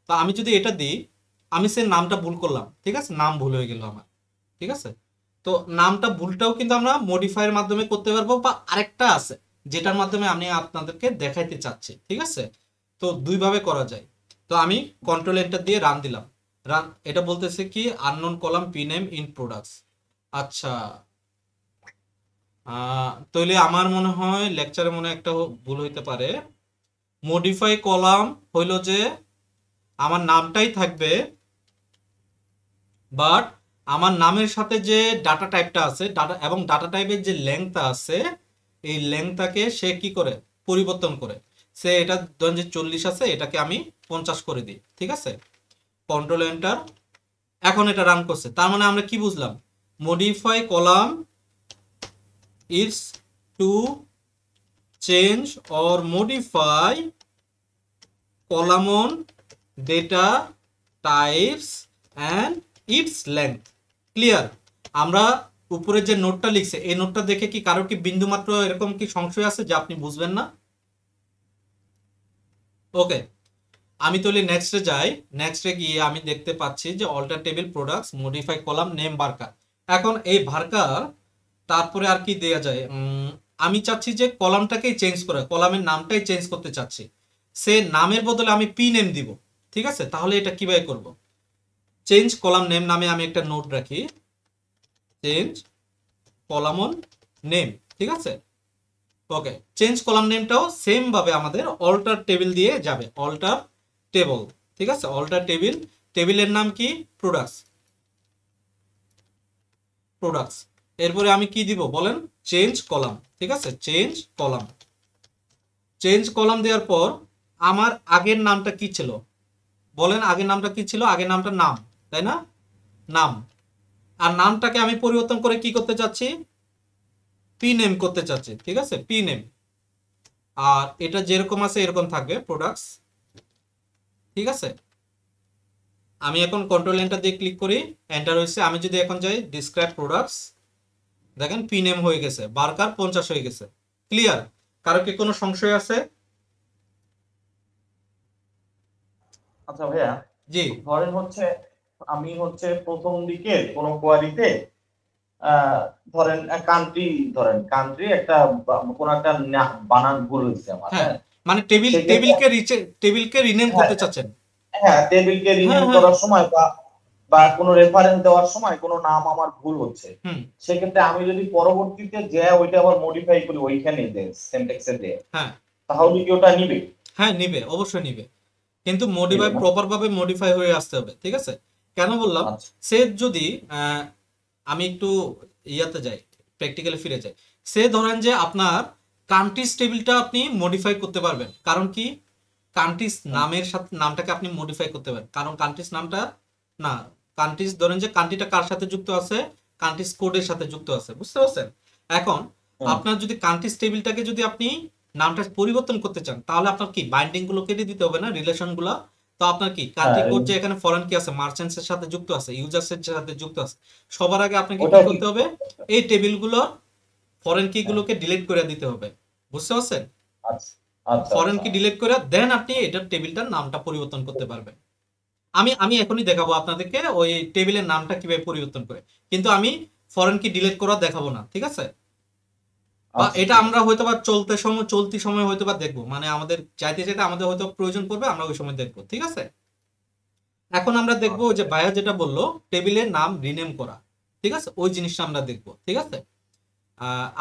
তো আমি যদি এটা দিই, আমি সে নামটা ভুল করলাম, ঠিক আছে? নাম ভুল হয়ে গেল আমার, ঠিক আছে? তো নামটা ভুলটাও কিন্তু আমরা মডিফাইয়ের মাধ্যমে করতে পারবো, বা আরেকটা আছে যেটার মাধ্যমে আমি আপনাদেরকে দেখাইতে চাচ্ছি, ঠিক আছে? তো দুইভাবে করা যায়। তো আমি কন্ট্রোল এন্টার দিয়ে রান দিলাম। রান, এটা বলতেছে কি? Unknown column P name in products. আচ্ছা, তাহলে আমার মনে হয় লেকচারে মনে একটা ভুল হইতে পারে। মডিফাই কলাম হইল যে আমার নামটাই থাকবে, বাট আমার নামের সাথে যে ডাটা টাইপটা আছে, ডাটা এবং ডাটা টাইপের যে লেংথটা আছে, এই লেংথটাকে সে কি করে? পরিবর্তন করে। সে এটা ধরেন যে 40 আছে, এটাকে আমি 50 করে দিই, ঠিক আছে? কন্ট্রোল এন্টার, এখন এটা রান করছে। তার মানে আমরা কি বুঝলাম? Modify column is to change or modify column on data types and it's length. Clear? আমরা উপরে যে নোটটা লিখছে, এই নোটটা দেখে কি কারোর কি বিন্দুমাত্র এরকম কি সংশয় আছে যে আপনি বুঝবেন না? ওকে, আমি তাহলে নেক্সটে যাই। নেক্সটে গিয়ে আমি দেখতে পাচ্ছি যে alter table products modify column name varchar. এখন এই ভার্কার তারপরে আর কি দেয়া যায়? আমি চাচ্ছি যে কলামটাকেই চেঞ্জ করে, কলামের নামটাই চেঞ্জ করতে চাচ্ছি। সে নামের বদলে আমি পি নেম দিব, ঠিক আছে? তাহলে এটা কিভাবে করব? চেঞ্জ কলাম নেম নামে আমি একটা নোট রাখি, চেঞ্জ কলাম অন নেম, ঠিক আছে? ওকে, চেঞ্জ কলাম নেমটাও সেম ভাবে আমাদের অল্টার টেবিল দিয়ে যাবে, অল্টার টেবল, ঠিক আছে? অল্টার টেবিল, টেবিলের নাম কি? প্রোডাক্টস। এরপরে আমি কি দিব বলেন? চেঞ্জ কলাম, ঠিক আছে? চেঞ্জ কলাম দেওয়ার পর আমার আগের নামটা কি ছিল বলেন? আগের নামটা কি ছিল? আগের নামটা নাম, তাই না? নাম। আর নামটাকে আমি পরিবর্তন করে কি করতে চাচ্ছি? পি নেম করতে চাচ্ছি, ঠিক আছে? P name. আর এটা যেরকম আছে এরকম থাকবে, প্রোডাক্টস, ঠিক আছে? আমি এখন কন্ট্রোল এন্টার দিয়ে ক্লিক করি, এন্টার হয়েছে। আমি যদি এখন যাই ডিসক্রাইব প্রোডাক্টস, দেখেন পি নেম হয়ে গেছে, বারকার 50 হয়ে গেছে। ক্লিয়ার? কারো কি কোনো সংশয় আছে? আচ্ছা ভাইয়া, জি, ধরেন হচ্ছে আমি হচ্ছে প্রথম দিকে কোন কোয়ারিতে ধরেন কান্ট্রি একটা কোন একটা বানান ভুল হয়েছে আমার, হ্যাঁ, হ্যাঁ? মানে টেবিলকে রিনেম করতে চাচ্ছেন। হ্যাঁ, টেবিলকে রিনেম হ্যাঁ, করার সময় বা কোনো রেফারেন্স দেওয়ার সময় কোনো নাম আমার ভুল হচ্ছে, হুম, সেক্ষেত্রে আমি যদি পরবর্তীতে যে ওইটা আবার মডিফাই করি ওইখানে সিনট্যাক্সে দিয়ে, হ্যাঁ, তাহলে কি ওটা নিবে? হ্যাঁ, নিবে, অবশ্যই নিবে, কিন্তু মডিফাই প্রপার ভাবে মডিফাই হয়ে আসতে হবে, ঠিক আছে? কেন বললাম? আচ্ছা, সে যদি আমি একটু ইয়াতে যাই, প্র্যাকটিক্যালি ফিরে যাই। সে ধরেন যে আপনার কান্ট্রিজ টেবিলটা আপনি মডিফাই করতে পারবেন, কারণ কি? কান্ট্রিজ নামের সাথে নামটাকে আপনি মডিফাই করতে পারেন, কারণ কান্ট্রিজ নামটা না, কান্ট্রিজ ধরেন যে কান্ট্রিটা কার সাথে যুক্ত আছে, কান্ট্রিজ কোডের সাথে যুক্ত আছে, বুঝতে পারছেন? এখন আপনার যদি কান্ট্রিজ টেবিলটাকে যদি আপনি নামটা পরিবর্তন করতে চান, তাহলে আপনার কি বাইন্ডিং গুলো কেটে দিতে হবে না, রিলেশন গুলো। তো আপনার কি কান্ট্রি কোড যে এখানে ফরেন কি আছে, মার্চেন্টস এর সাথে যুক্ত আছে, ইউজার্স এর সাথে যুক্ত আছে, সবার আগে আপনাকে কি করতে হবে, এই টেবিলগুলো ফরেন কি গুলোকে ডিলিট করে দিতে হবে, বুঝতে পারছেন? ফরেন কি ডিলিট করে দেন আপনি এটার টেবিলটার নামটা পরিবর্তন করতে পারবেন। আমি আমি এখনই দেখাবো আপনাদেরকে ওই টেবিলের নামটা কিভাবে পরিবর্তন করে, কিন্তু আমি ফরেন কি ডিলিট করা দেখাবো না, ঠিক আছে? বা এটা আমরা হয়তো বা চলতি সময় হয়তো বা দেখবো, মানে আমাদের চাইতে চাইতে আমাদের হয়তো প্রয়োজন পড়বে, আমরা ওই সময় দেখবো, ঠিক আছে? এখন আমরা দেখবো যে ভাইয়া যেটা বললো টেবিলের নাম রিনেম করা, ঠিক আছে, ওই জিনিসটা আমরা দেখবো, ঠিক আছে?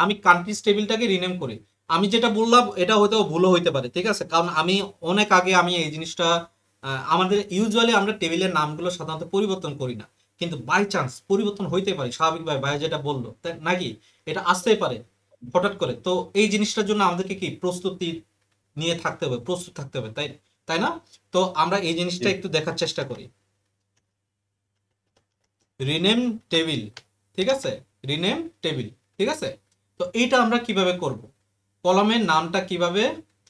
আমি কান্ট্রিজ টেবিলটাকে রিনেম করি। আমি যেটা বললাম এটা হয়তো ভুলও হইতে পারে, ঠিক আছে, কারণ আমি অনেক আগে আমি এই জিনিসটা আমাদের ইউজুয়ালি আমরা টেবিলের নামগুলো সাধারণত পরিবর্তন করি না, কিন্তু বাই চান্স পরিবর্তন হইতে পারে, স্বাভাবিকভাবে ভাইয়া যেটা বললো নাকি, এটা আসতেই পারে হঠাৎ করে। তো এই জিনিসটার জন্য আমাদেরকে কি প্রস্তুতি নিয়ে থাকতে হবে, প্রস্তুত থাকতে হবে, তাই তাই না? তো আমরা এই জিনিসটা একটু দেখার চেষ্টা করি। রিনেম টেবিল, ঠিক আছে, রিনেম টেবিল, ঠিক আছে। তো এইটা আমরা কিভাবে করব, কলামের নামটা কিভাবে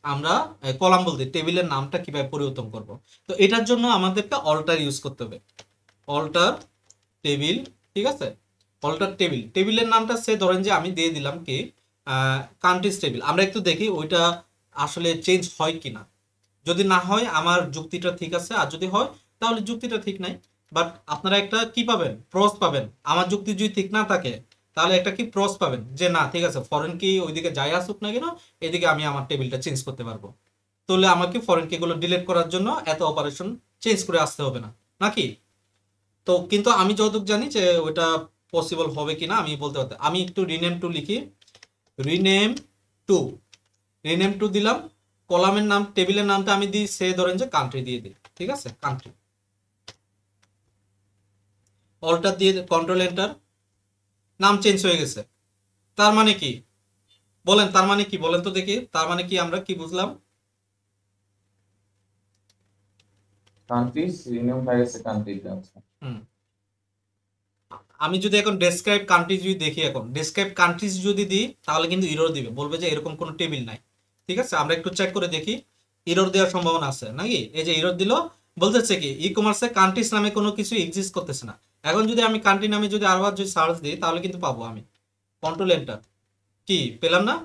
আমরা, কলাম বলতে টেবিলের নামটা কিভাবে পরিবর্তন করব। তো এটার জন্য আমাদেরকে অল্টার ইউজ করতে হবে, অল্টার টেবিল, ঠিক আছে, অল্টার টেবিল। টেবিলের নামটা সে ধরেন যে আমি দিয়ে দিলাম কি কান্ট্রিজ টেবিল। আমরা একটু দেখি ওইটা আসলে চেঞ্জ হয় কিনা, যদি না হয় আমার যুক্তিটা ঠিক আছে, আর যদি হয় তাহলে যুক্তিটা ঠিক নাই। বাট আপনারা একটা কি পাবেন, প্রস পাবেন। আমার যুক্তি যদি ঠিক না থাকে তাহলে একটা কি প্রস পাবেন, যে না ঠিক আছে, ফরেন কি ওইদিকে যাই আসুক না কেন, এদিকে আমি আমার টেবিলটা চেঞ্জ করতে পারবো। তাহলে আমাকে ফরেন কি গুলো ডিলিট করার জন্য এত অপারেশন চেঞ্জ করে আসতে হবে না, নাকি? তো কিন্তু আমি যতটুকু জানি যে ওইটা পসিবল হবে কিনা আমি বলতে পারতাম। আমি একটু রিনেম টু লিখি, রিনেম টু, রিনেম টু দিলাম। কলামের নাম, টেবিলের নামটা আমি দিই সে ধরেন যে কান্ট্রি দিয়ে দিই, ঠিক আছে, কান্ট্রি। অল্টার দিয়ে কন্ট্রোল এন্টার, নাম চেঞ্জ হয়ে গেছে। তার মানে কি বলেন, তার মানে কি বলেন তো দেখি, তার মানে কি আমরা কি বুঝলাম? কান্ট্রিজ রিনেম হয়ে গেছে কান্ট্রিতে। আচ্ছা, আমি যদি এখন ডেসক্রাইব কান্ট্রিজ যদি দেখি, এখন ডেসক্রাইব কান্ট্রিজ যদি দিই তাহলে কিন্তু এরর দিবে, বলবে যে এরকম কোনো টেবিল নাই, ঠিক আছে। আমরা একটু চেক করে দেখি, এরর দেওয়ার সম্ভাবনা আছে নাকি। এই যে এরর দিল, বলতেছে কি ই কমার্সে কান্ট্রিজ নামে কোনো কিছু এক্সিস্ট করতেছে না। এখন যদি আমি কান্ট্রি নামে যদি আরবার যদি সার্চ দিই তাহলে কিন্তু পাবো আমি, কন্ট্রোল এন্টার, কি পেলাম না?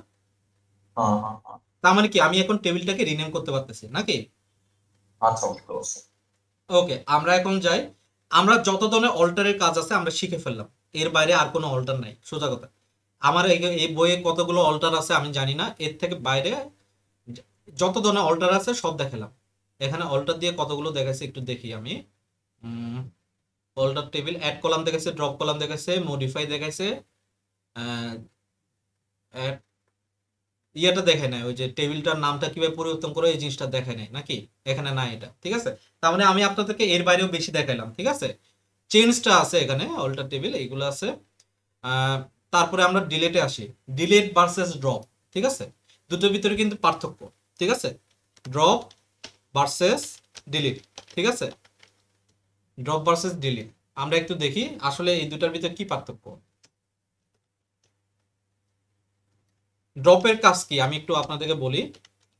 তার মানে কি আমি এখন টেবিলটাকে রিনেম করতে পারতেছি নাকি? আচ্ছা, ওকে, আমরা এখন যাই। আমরা যত ধরনের অল্টারের কাজ আছে আমরা শিখে ফেললাম, এর বাইরে আর কোনো অল্টার নাই, সোজা কথা। আমার এই বইয়ে কতগুলো অল্টার আছে আমি জানি না, এর থেকে বাইরে যত ধরনের অল্টার আছে সব দেখালাম। এখানে অল্টার দিয়ে কতগুলো দেখাচ্ছে একটু দেখি আমি। অল্টার টেবিল, অ্যাড কলাম দেখাচ্ছে, ড্রপ কলাম দেখাচ্ছে, মডিফাই দেখাচ্ছে, অ্যাড ইয়েটা দেখে নাই, ওই যে টেবিলটার নামটা কিভাবে পরিবর্তন করে এই জিনিসটা দেখে নাই নাকি, এখানে না এটা, ঠিক আছে। তার মানে আমি আপনাদেরকে এর বাইরেও বেশি দেখাইলাম, ঠিক আছে। চেঞ্জটা আছে এখানে, অল্টার টেবিল এইগুলো আছে। তারপরে আমরা ডিলেটে আসি, ডিলেট ভার্সেস ড্রপ, ঠিক আছে, দুটোর ভিতরে কিন্তু পার্থক্য, ঠিক আছে। ড্রপ ভার্সেস ডিলিট, ঠিক আছে, ড্রপ ভার্সেস ডিলিট। আমরা একটু দেখি আসলে এই দুটার ভিতরে কি পার্থক্য। ড্রপের কাজ কি আমি একটু আপনাদেরকে বলি।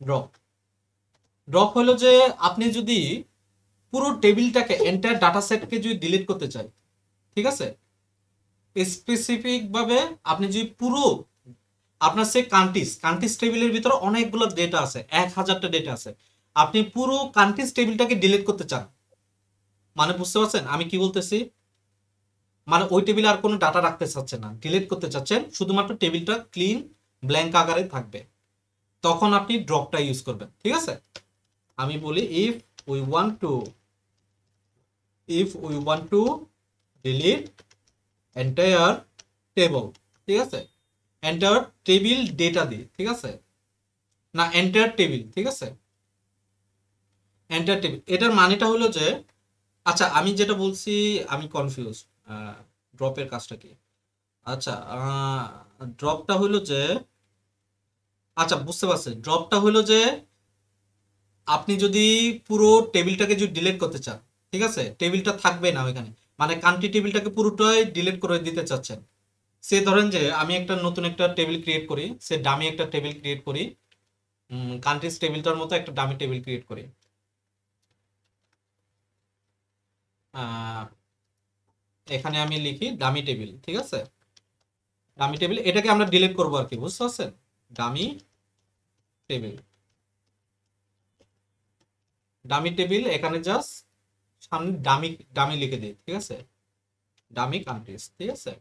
ড্রপ ড্রপ হলো যে আপনি যদি পুরো টেবিলটাকে, এন্টায়ার ডাটা সেটকে যদি ডিলিট করতে চাই, ঠিক আছে, স্পেসিফিক ভাবে আপনি যদি পুরো আপনার সে কান্ট্রিজ টেবিলের ভিতরে অনেকগুলো ডেটা আছে, 1000টা ডেটা আছে, আপনি পুরো কান্ট্রিজ টেবিলটাকে ডিলিট করতে চান, মানে বুঝতে পারছেন আমি কি বলতেছি? মানে ওই টেবিলে আর কোনো ডাটা রাখতে চাচ্ছেন না, ডিলিট করতে চাচ্ছেন, শুধুমাত্র টেবিলটা ক্লিন ব্ল্যাঙ্ক আকারে থাকবে, তখন আপনি ড্রপটা ইউজ করবেন, ঠিক আছে। আমি বলি if we want to delete entire table, ঠিক আছে, এন্টায়ার টেবিল ডেটা দিই, ঠিক আছে, না এন্টায়ার টেবিল, ঠিক আছে, এন্টায়ার টেবিল। এটার মানেটা হলো যে, আচ্ছা আমি যেটা বলছি আমি কনফিউজ, ড্রপের কাজটা কি? আচ্ছা ড্রপটা হলো যে, আচ্ছা বুঝতে পারছি, ড্রপটা হলো যে আপনি যদি পুরো টেবিলটাকে যদি ডিলিট করতে চান, ঠিক আছে, টেবিলটা থাকবে না ওইখানে, মানে কান্ট্রি টেবিলটাকে পুরোটাই ডিলিট করে দিতে চাচ্ছেন। সে ধরেন যে আমি একটা নতুন একটা টেবিল ক্রিয়েট করি, সে ডামি একটা টেবিল ক্রিয়েট করি, কান্ট্রিজ টেবিলটার মতো একটা ডামি টেবিল ক্রিয়েট করি। এখানে আমি লিখি ডামি টেবিল, ঠিক আছে, ডামি টেবিল, এটাকে আমরা ডিলিট করবো আর কি, বুঝতে পারছেন, ডামি টেবিল, ডামি টেবিল, এখানে জাস্ট সামনে ডামি ডামি লিখে দিই, ঠিক আছে, ডামি কান্ট্রিজ, ঠিক আছে,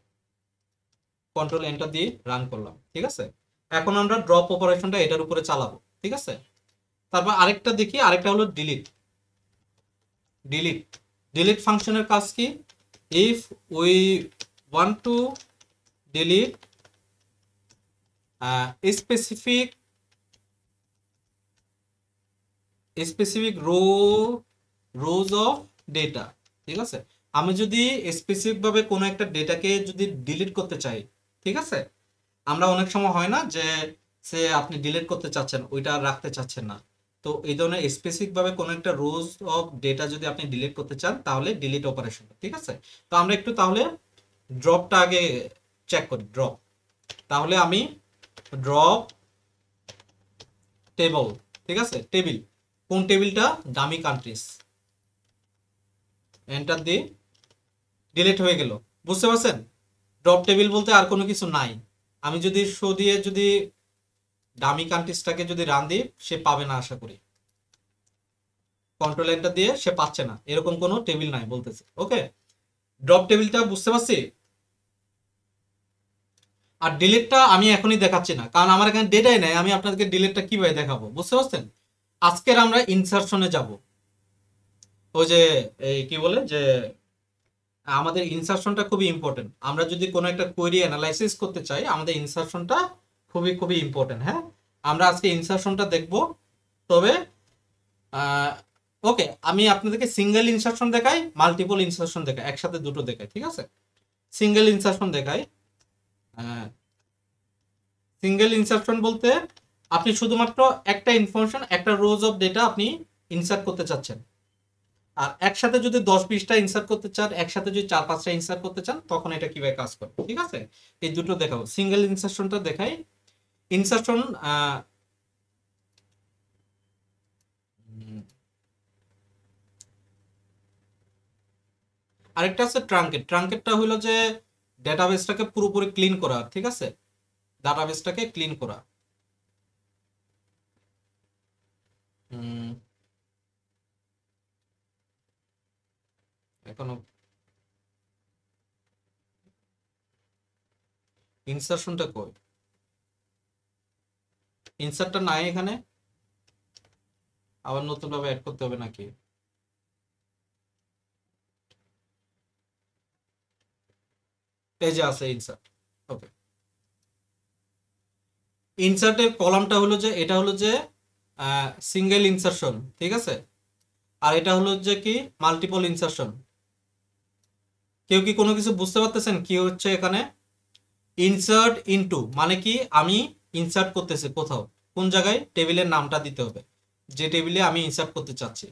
কন্ট্রোল এন্টার দিয়ে রান করলাম, ঠিক আছে। এখন আমরা ড্রপ অপারেশনটা এটার উপরে চালাবো, ঠিক আছে। তারপর আরেকটা দেখি, আরেকটা হলো ডিলিট। ডিলিট ডিলিট ফাংশনের কাজ কি? If we want to delete specific rose of data, ঠিক আছে, আমি যদি স্পেসিফিক ভাবে কোনো একটা ডেটাকে যদি ডিলিট করতে চাই, ঠিক আছে, আমরা অনেক সময় হয় না যে সে আপনি ডিলিট করতে চাচ্ছেন, ওইটা আর রাখতে চাচ্ছেন না, তো এই ধরনের স্পেসিফিক ভাবে কোনো একটা রোজ অফ ডেটা যদি আপনি ডিলিট করতে চান তাহলে ডিলিট অপারেশন, ঠিক আছে। তো আমরা একটু তাহলে ড্রপটা আগে চেক করি, ড্রপ, তাহলে আমি ড্রপ টেবল, ঠিক আছে, টেবিল, কোন টেবিলটা? ডামি কান্ট্রিজ, এন্টার দিয়ে ডিলিট হয়ে গেল, বুঝতে পারছেন? ড্রপ টেবিল বলতে আর কোনো কিছু নাই। আমি যদি শো দিয়ে যদি ডামি কান্ট্রিজটাকে যদি রান দিই, সে পাবে না আশা করি, কন্ট্রোল এন্টার দিয়ে সে পাচ্ছে না, এরকম কোনো টেবিল নাই বলতেছে। ওকে, ড্রপ টেবিলটা বুঝতে পারছি। আর ডিলিটটা আমি এখনই দেখাচ্ছি না, কারণ আমার এখানে ডেটাই নাই, আমি আপনাদেরকে ডিলিটটা কিভাবে দেখাবো, বুঝতে পারছেন? আজকের আমরা ইনসারশনে যাব, ওই যে এই কি বলে যে আমাদের ইনসারশনটা খুবই ইম্পর্টেন্ট। আমরা যদি কোনো একটা কোয়েরি অ্যানালাইসিস করতে চাই, আমাদের ইনসারশনটা খুবই খুবই ইম্পর্টেন্ট। হ্যাঁ, আমরা আজকে ইনসারশনটা দেখব। তবে ওকে, আমি আপনাদেরকে সিঙ্গেল ইনসারশন দেখাই, মাল্টিপল ইনসারশন দেখাই, একসাথে দুটো দেখাই, ঠিক আছে। সিঙ্গেল ইনসারশন দেখাই। সিঙ্গেল ইনসারশন বলতে আপনি শুধুমাত্র একটা ইনফরমেশন, একটা রোজ অফ ডেটা আপনি ইনসার্ট করতে চাচ্ছেন, আর একসাথে যদি 10-20টা ইনসার্ট করতে চান, একসাথে যদি 4-5টা ইনসার্ট করতে চান, তখন এটা কিভাবে কাজ করে, ঠিক আছে। এই দুটো দেখাবো। সিঙ্গেল ইনসারশনটা দেখাই। ইনসারশন আরেকটা আছে ট্রাঙ্কেট। ট্রাঙ্কেটটা হলো যে ডেটাবেসটাকে পুরোপুরি ক্লিন করা, ঠিক আছে, ডাটাবেসটাকে ক্লিন করা। এখনো ইনসারশনটা কই? ইনসার্টটা নাই এখানে, আবার নতুন ভাবে অ্যাড করতে হবে নাকি? এই যে আছে ইনসার্ট। ওকে, ইনসার্টের কলামটা হলো যে এটা হলো যে সিঙ্গেল ইনসারশন, ঠিক আছে, আর এটা হলো যে কি মাল্টিপল ইনসারশন। কেউ কি কোনো কিছু বুঝতে পারতেছেন কি হচ্ছে এখানে? ইনসার্ট ইনটু মানে কি, আমি ইনসার্ট করতেছি কোথাও, কোন জায়গায়? টেবিলের নামটা দিতে হবে, যে টেবিলে আমি ইনসার্ট করতে চাচ্ছি।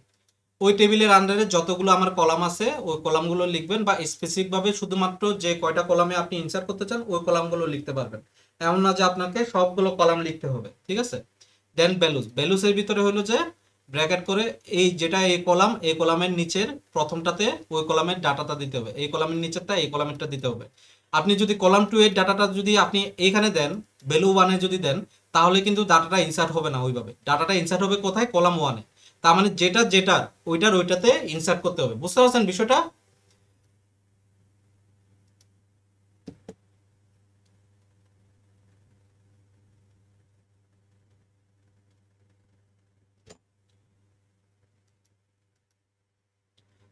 ওই টেবিলের আন্ডারে যতগুলো আমার কলাম আছে ওই কলামগুলো লিখবেন, বা স্পেসিফিকভাবে শুধুমাত্র যে কয়টা কলামে আপনি ইনসার্ট করতে চান ওই কলামগুলো লিখতে পারবেন, এমন না যে আপনাকে সবগুলো কলাম লিখতে হবে, ঠিক আছে। দেন ভ্যালুস, ভ্যালুসের ভিতরে হলো যে ব্র্যাকেট করে এই যেটা এই কলাম, এই কলামের নিচের প্রথমটাতে ওই কলামের ডাটাটা দিতে হবে, এই কলামের নিচেরটা এই কলামেরটা দিতে হবে। আপনি যদি কলাম 2 এর ডাটাটা যদি আপনি এইখানে দেন, ভ্যালু 1 এ যদি দেন, তাহলে কিন্তু ডাটাটা ইনসার্ট হবে না ওইভাবে, ডাটাটা ইনসার্ট হবে কোথায়? কলাম 1 এ। তার মানে যেটা যেটা ওইটার ওইটাতে ইনসার্ট করতে হবে, বুঝতে পারছেন বিষয়টা?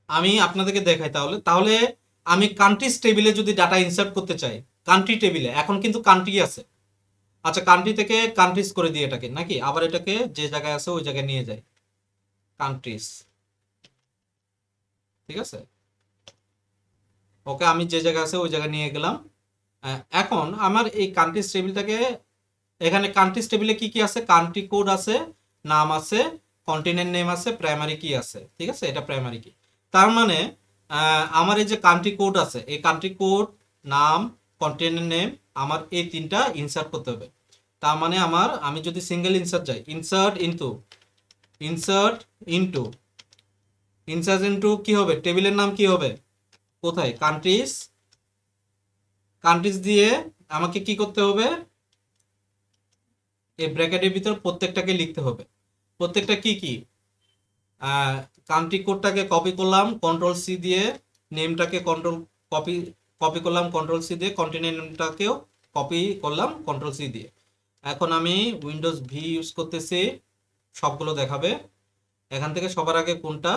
আমি আপনাদেরকে দেখাই তাহলে। তাহলে আমি কান্ট্রিজ টেবিলে যদি ডাটা ইনসার্ট করতে চাই, কান্ট্রি টেবিলে এখন কিন্তু কান্ট্রি আছে, আচ্ছা কান্ট্রি থেকে কান্ট্রিজ করে দিই এটাকে, নাকি আবার এটাকে যে জায়গায় আছে ওই জায়গায় নিয়ে যাই, কান্ট্রিজ, ঠিক আছে। ওকে, আমি যে জায়গায় আছে ওই জায়গায় নিয়ে গেলাম। এখন আমার এই কান্ট্রিজ টেবিলটাকে, এখানে কান্ট্রিজ টেবিলে কি কি আছে? কান্ট্রি কোড আছে, নাম আছে, কন্টিনেন্ট নেম আছে, প্রাইমারি কি আছে, ঠিক আছে, এটা প্রাইমারি কি। তার মানে আমার এই যে কান্ট্রি কোড আছে, এই কান্ট্রি কোড, নাম, কন্টিনেন্ট নেম, আমার এই তিনটা ইনসার্ট করতে হবে। তার মানে আমি যদি সিঙ্গেল ইনসার্ট যাই, ইনসার্ট ইনটু কি হবে, টেবিলের নাম কি হবে, কোথায়, কান্ট্রিজ দিয়ে আমাকে কি করতে হবে, এই ব্র্যাকেটের ভিতর প্রত্যেকটাকে লিখতে হবে। প্রত্যেকটা কি কি, কান্ট্রি কোডটাকে কপি করলাম কন্ট্রোল সি দিয়ে, নেমটাকে কপি করলাম কন্ট্রোল সি দিয়ে, কন্টিনেন্টটাকেও কপি করলাম কন্ট্রোল সি দিয়ে। এখন আমি উইন্ডোজ ভি ইউজ করতেছি, সবগুলো দেখাবে। এখান থেকে সবার আগে কোনটা,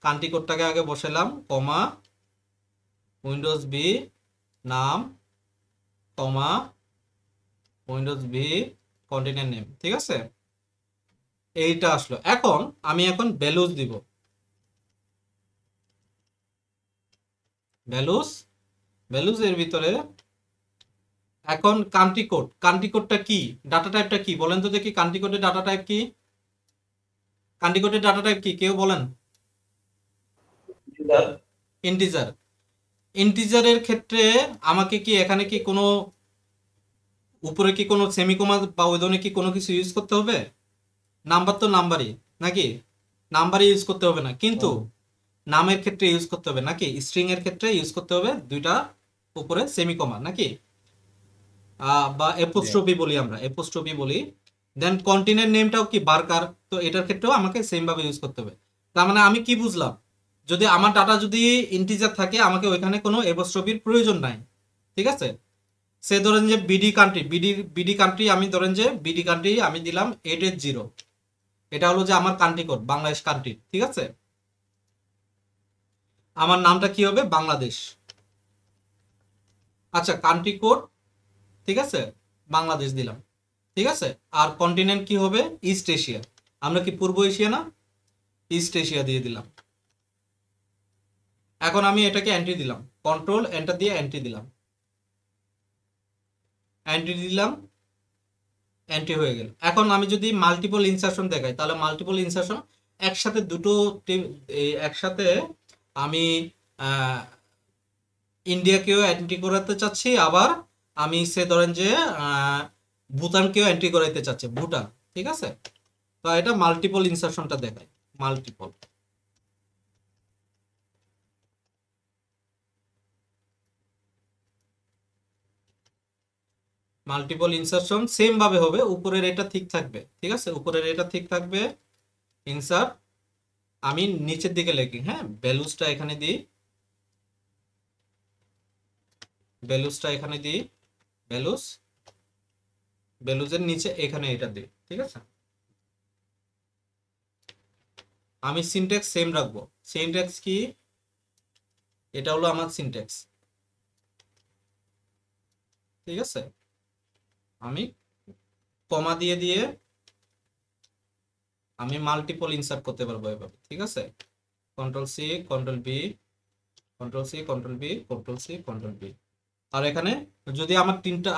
কান্ট্রি কোডটাকে আগে বসালাম, কমা উইন্ডোজ ভি নাম, কমা উইন্ডোজ ভি কন্টিনেন্ট নেম, ঠিক আছে, এইটা আসলো। আমি ভ্যালুস দিব, ভ্যালুস এর ভিতরে এখন কান্ট্রি কোডটা কি, ডাটা টাইপটা কি বলেন তো দেখি, কান্ট্রি কোডের ডাটা টাইপ কি, কেউ বলেন? ইন্টিজারের ক্ষেত্রে আমাকে কি এখানে কি কোনো উপরে কি কোনো সেমিকোমা বা ওই ধরনের কি কোনো কিছু ইউজ করতে হবে? নাম্বার তো নাম্বারই নাকি, নাম্বারই ইউজ করতে হবে না, কিন্তু নামের ক্ষেত্রে ইউজ করতে হবে নাকি, স্ট্রিং এর ক্ষেত্রে ইউজ করতে হবে দুইটা উপরে সেমিকোমা নাকি, বা এপোস্ট্রফি বলি, আমরা এপোস্ট্রফি বলি। দেন কন্টিনেন্ট নেমটাও কি বারকার, তো এটার ক্ষেত্রেও আমাকে সেম ভাবে ইউজ করতে হবে। তার মানে আমি কি বুঝলাম, যদি আমার ডাটা যদি ইন্টিজার থাকে আমাকে ওইখানে কোনো এপোস্ট্রফির প্রয়োজন নাই, ঠিক আছে। সে ধরেন যে বিডি কান্ট্রি আমি দিলাম 880, এটা হলো যে আমার কান্ট্রি কোড, বাংলাদেশ কান্ট্রি, ঠিক আছে। আমার নামটা কি হবে, বাংলাদেশ, আচ্ছা কান্ট্রি কোড, ঠিক আছে, বাংলাদেশ দিলাম, ঠিক আছে। আর কন্টিনেন্ট কি হবে, ইস্ট এশিয়া, আমরা কি পূর্ব এশিয়া না, ইস্ট এশিয়া দিয়ে দিলাম। এখন আমি এটাকে এন্ট্রি দিলাম, কন্ট্রোল এন্টার দিয়ে এন্ট্রি দিলাম, এন্ট্রি হয়ে গেল। এখন আমি যদি মাল্টিপল ইনসারশন দেখাই, তাহলে মাল্টিপল ইনসারশন একসাথে একসাথে আমি ইন্ডিয়াকেও এন্ট্রি করাতে চাচ্ছি, আবার আমি ধরেন যে ভুটানকেও এন্ট্রি করাইতে চাচ্ছি, ভুটান, ঠিক আছে। তো এটা মাল্টিপল ইনসারশনটা দেখায়, মাল্টিপল ইনসারশন সেম ভাবে হবে, উপরের এটা ঠিক থাকবে, ঠিক আছে, উপরের এটা ঠিক থাকবে, ইনসার্ট, আমি নিচের দিকে লিখি, হ্যাঁ, ভ্যালুসটা এখানে দিই, ভ্যালুসের নিচে এখানে এটা দিই, ঠিক আছে। আমি সিনট্যাক্স সেম রাখবো, সিনট্যাক্স কি, এটা হলো আমার সিনট্যাক্স, ঠিক আছে। আমি কমা দিয়ে আমি মাল্টিপল ইনসার্ট করতে পারবো এভাবে, ঠিক আছে। Control C control V, control C control V, control C control V. আর এখানে যদি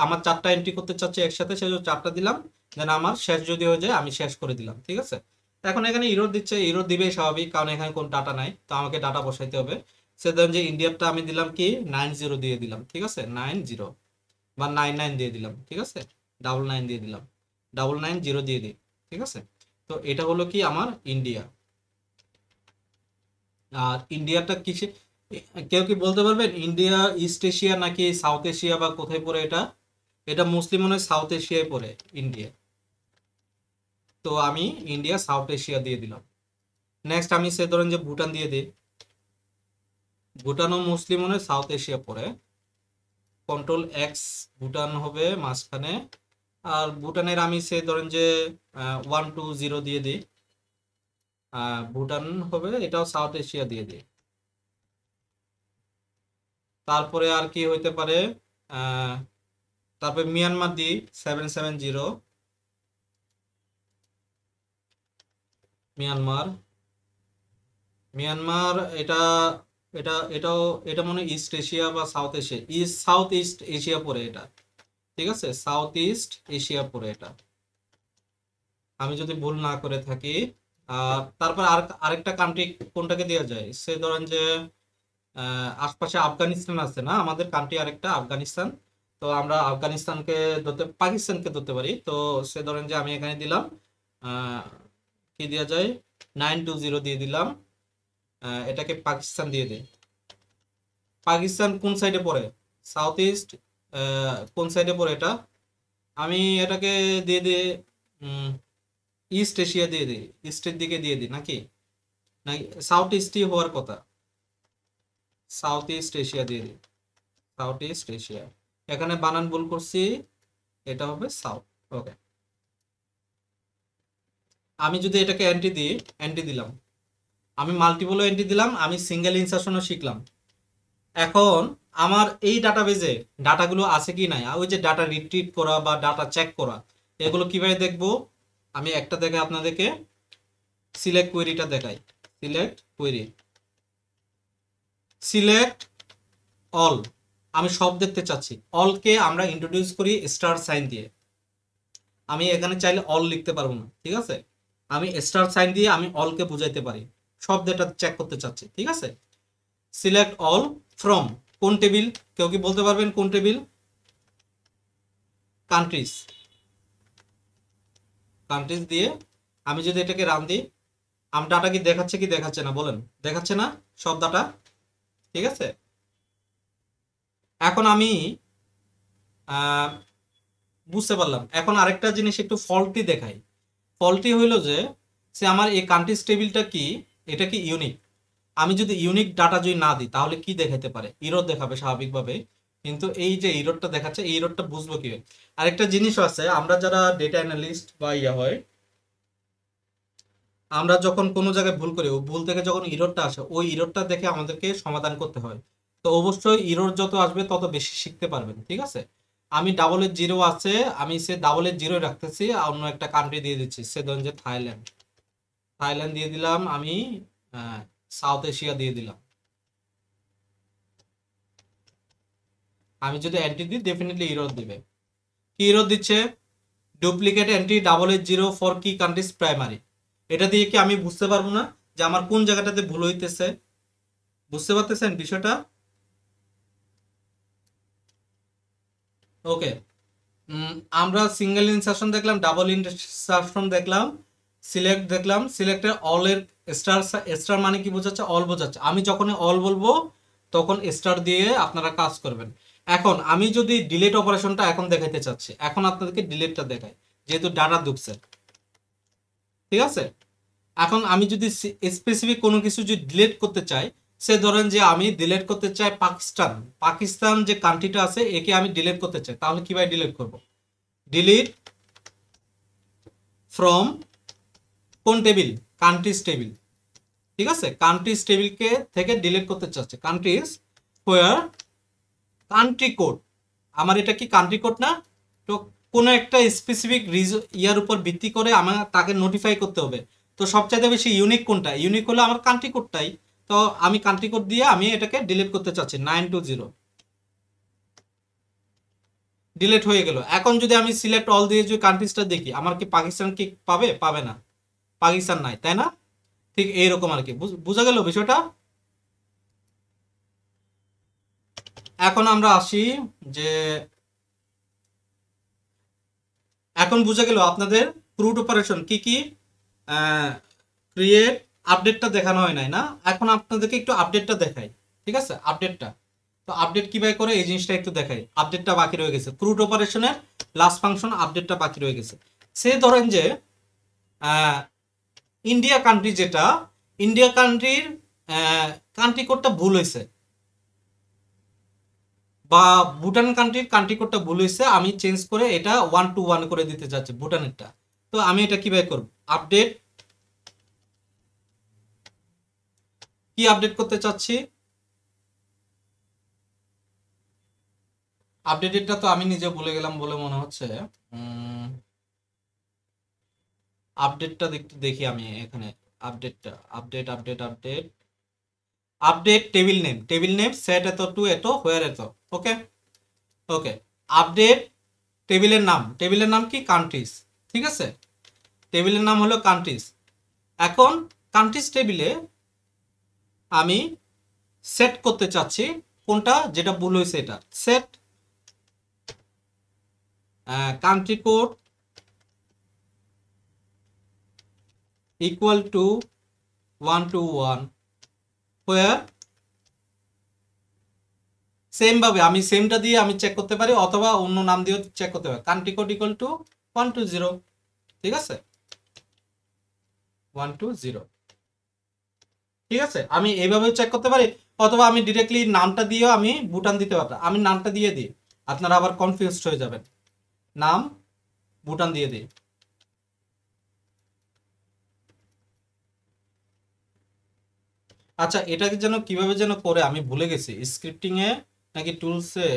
আমার 4টা এন্ট্রি করতে চাচ্ছি একসাথে, সেজন্য 4টা দিলাম, দেন আমার শেষ যদি হয়ে যায় আমি শেষ করে দিলাম, ঠিক আছে। এখন এখানে ইরর দিচ্ছে, ইরর দিবেই স্বাভাবিক, কারণ এখানে কোন ডাটা নাই, তো আমাকে ডাটা বসাইতে হবে। সে ধরেন যে ইন্ডিয়ারটা আমি দিলাম কি 90 দিয়ে দিলাম, ঠিক আছে, 90 বা 99 দিয়ে দিলাম, ঠিক আছে, 99 দিয়ে দিলাম, 990 দিয়ে দিই, ঠিক আছে। তো এটা হলো কি আমার ইন্ডিয়া। আর ইন্ডিয়াটা কিসে, কেউ কি বলতে পারবেন ইন্ডিয়া ইস্ট এশিয়া নাকি সাউথ এশিয়া বা কোথায় পড়ে এটা? এটা মুসলিম মনে হয় সাউথ এশিয়ায় পড়ে ইন্ডিয়া, তো আমি ইন্ডিয়া সাউথ এশিয়া দিয়ে দিলাম। নেক্সট আমি ধরেন যে ভুটান দিয়ে দিই, ভুটানও মুসলিম মনে হয় সাউথ এশিয়া পড়ে, কন্ট্রোল এক্স, ভুটান হবে মাঝখানে। আর ভুটানের আমি ধরেন যে 120 দিয়ে দিই, ভুটান হবে, এটাও সাউথ এশিয়া দিয়ে দিই। তারপরে আর কি হইতে পারে, তারপরে মিয়ানমার দিই 770, মিয়ানমার এটা মনে হয় ইস্ট এশিয়া বা south Asia, south east Asia পড়ে এটা, ঠিক আছে, সাউথ ইস্ট এশিয়া পড়ে এটা। আমি যদি ভুল না করে থাকি। তারপর আরেকটা কান্ট্রি কোনটাকে দেওয়া যায়, সে ধরেন যে আশপাশে আফগানিস্তান আছে না, আমাদের কান্ট্রি আরেকটা আফগানিস্তান। তো আমরা আফগানিস্তানকে পাকিস্তানকে ধরতে পারি। তো সে ধরেন যে আমি এখানে দিলাম কি দেওয়া যায়, 920 দিয়ে দিলাম। এটাকে পাকিস্তান দিয়ে দিই। পাকিস্তান কোন সাইডে পড়ে, সাউথ ইস্ট, কোন সাইডে পড়ে এটা, আমি এটাকে দিয়ে দিই ইস্ট এশিয়া দিয়ে দিই, ইস্টের দিকে দিয়ে দিই নাকি, নাকি সাউথ ইস্টই হওয়ার কথা, সাউথ ইস্ট এশিয়া দিয়ে দিই, সাউথ ইস্ট এশিয়া। এখানে বানান ভুল করছি, এটা হবে সাউথ। ওকে, আমি যদি এটাকে এন্ট্রি দিই, এন্ট্রি দিলাম, আমি মাল্টিপলও এন্ট্রি দিলাম, আমি সিঙ্গেল ইনসারশনও শিখলাম। এখন আমার এই ডাটাবেজে ডাটাগুলো আছে কি নাই, ওই যে ডাটা রিট্রিভ করা বা ডাটা চেক করা, এগুলো কিভাবে দেখবো, আমি একটা দেখাই আপনাদেরকে, সিলেক্ট কোয়েরিটা দেখাই। সিলেক্ট কোয়েরি, সিলেক্ট অল, আমি সব দেখতে চাচ্ছি। অলকে আমরা ইন্ট্রোডিউস করি স্টার সাইন দিয়ে। আমি এখানে চাইলে অল লিখতে পারবো না, ঠিক আছে, আমি স্টার সাইন দিয়ে আমি অলকে বুঝাইতে পারি, সব ডেটা চেক করতে চাচ্ছি, ঠিক আছে। সিলেক্ট অল ফ্রম কোন টেবিল, কেউ কি বলতে পারবেন কোন টেবিল, কান্ট্রিজ, কান্ট্রিজ দিয়ে আমি যদি এটাকে রান দিই, আমার ডাটা কি দেখাচ্ছে কি দেখাচ্ছে না বলেন, দেখাচ্ছে না সব ডাটা, ঠিক আছে। এখন আমি বুঝতে পারলাম। এখন আরেকটা জিনিস একটু ফল্টি দেখাই। ফল্টি হইলো যে সে আমার এই কান্ট্রিজ টেবিলটা কি, এটা কি ইউনিক, আমি যদি ইউনিক ডাটা যদি না দিই তাহলে কি দেখাতে পারে, ইরর দেখাবে স্বাভাবিকভাবে। কিন্তু এই যে ইররটা দেখাচ্ছে, এই ইররটা বুঝবো কি। আরেকটা জিনিস আছে, আমরা যারা ডেটা অ্যানালিস্ট বা হয়, আমরা যখন কোনো জায়গায় ভুল করি, ভুল থেকে যখন ইররটা আসে, ওই ইররটা দেখে আমাদেরকে সমাধান করতে হয়। তো অবশ্যই ইরর যত আসবে তত বেশি শিখতে পারবেন, ঠিক আছে। আমি ডাবলের জিরো আছে, আমি সে ডাবলের জিরো রাখতেছি, অন্য একটা কান্ট্রি দিয়ে দিচ্ছি, সে ধরুন যে থাইল্যান্ড, থাইল্যান্ড দিয়ে দিলাম, আমি সাউথ এশিয়া দিয়ে দিলাম। আমি যদি এন্ট্রি দিই ডেফিনেটলি ইরর দিবে। কি ইরর দিচ্ছে, ডুপ্লিকেট এন্ট্রি ডাবলের জিরো ফর কি কান্ট্রিজ প্রাইমারি। এটা দিয়ে কি আমি বুঝতে পারবো না যে আমার কোন জায়গাটাতে ভুল হইতেছে, বুঝতে পারতেছেন বিষয়টা। ওকে, আমরা সিঙ্গেল ইনসারশন দেখলাম, ডাবল ইনসারশন দেখলাম, সিলেক্ট দেখলাম। সিলেক্টের অলের স্টার, স্টার মানে কি বোঝাচ্ছে, অল বোঝাচ্ছে। আমি যখন অল বলবো তখন স্টার দিয়ে আপনারা কাজ করবেন। এখন আমি যদি ডিলিট অপারেশনটা এখন দেখাইতে চাচ্ছি, এখন আপনাদেরকে ডিলিটটা দেখাই, যেহেতু ডাটা ঢুকছে, ঠিক আছে। এখন আমি যদি স্পেসিফিক কোনো কিছু যদি ডিলিট করতে চাই, সে ধরেন যে আমি ডিলিট করতে চাই পাকিস্তান, পাকিস্তান যে কান্ট্রিটা আছে একে আমি ডিলিট করতে চাই, তাহলে কিভাবে ডিলিট করব, ডিলিট ফ্রম কোন টেবিল, কান্ট্রিজ টেবিল, ঠিক আছে। কান্ট্রিজ টেবিলকে থেকে ডিলিট করতে চাচ্ছে, কান্ট্রিজ হোয়ার কান্ট্রি কোড, আমার এটা কি কান্ট্রি কোড না, তো কোনো একটা স্পেসিফিক ইয়ার উপর ভিত্তি করে আমার তাকে নোটিফাই করতে হবে। তো সবচাইতে বেশি ইউনিক কোনটা, ইউনিক হলো আমার কান্ট্রি কোডটাই। তো আমি কান্ট্রি কোড দিয়ে আমি এটাকে ডিলিট করতে চাচ্ছি, 920 ডিলিট হয়ে গেল। এখন যদি আমি সিলেক্ট অল দিয়ে যদি কান্ট্রিজটা দেখি, আমার কি পাকিস্তান কি পাবে, পাবে না, পাকিস্তান নাই, তাই না। ঠিক এইরকম আর কি, বোঝা গেল বিষয়টা। এখন আমরা আসি যে, এখন বোঝা গেল আপনাদের ক্রুড অপারেশন কি কি, ক্রিয়েট, আপডেটটা দেখানো হয় নাই না, এখন আপনাদেরকে একটু আপডেটটা দেখাই, ঠিক আছে। আপডেটটা, তো আপডেট কিভাবে করে এই জিনিসটা একটু দেখাই। আপডেটটা বাকি রয়ে গেছে, ক্রুড অপারেশনের লাস্ট ফাংশন আপডেটটা বাকি রয়ে গেছে। সে ধরেন যে ইন্ডিয়া কান্ট্রি, যেটা ইন্ডিয়া কান্ট্রির কান্ট্রি কোডটা ভুল হয়েছে, বা ভুটান কান্ট্রির কান্ট্রি কোডটা ভুল হয়েছে, আমি চেঞ্জ করে এটা 1 to 1 করে দিতে চাচ্ছি ভুটানেরটা। তো আমি এটা কিভাবে করব, আপডেট, কি আপডেট করতে চাচ্ছি, আপডেটটা তো আমি নিজে ভুলে গেলাম বলে মনে হচ্ছে। আপডেটটা দেখি আমি এখানে, আপডেটটা, update update update update table name, table name set এত টু এত হোয়ার এত, ওকে ওকে। আপডেট টেবিলের নাম, টেবিলের নাম কি কান্ট্রিজ, ঠিক আছে। টেবিলের নাম হলো কান্ট্রিজ। এখন কান্ট্রিজ টেবিলে আমি সেট করতে চাচ্ছি কোনটা, যেটা ভুল হয়েছে এটা set country code equal to 1 where same ভাবে আমি সেমটা দিয়ে আমি চেক করতে পারি, অথবা অন্য নাম দিয়েও চেক করতে পারি। কান্ট্রি কোড ইকুয়াল টু 120, ঠিক আছে, 120, ঠিক আছে। আমি এইভাবে চেক করতে পারি, অথবা আমি ডিরেক্টলি নামটা দিয়েও আমি বুটান দিতে পারতাম। আমি নামটা দিয়ে দিই, আপনারা আবার কনফিউজড হয়ে যাবেন। নাম বুটান দিয়ে দিই। আচ্ছা, এটাকে যেন কিভাবে যেন করে আমি ভুলে গেছি, স্ক্রিপ্টিং এ নাকি টুলসে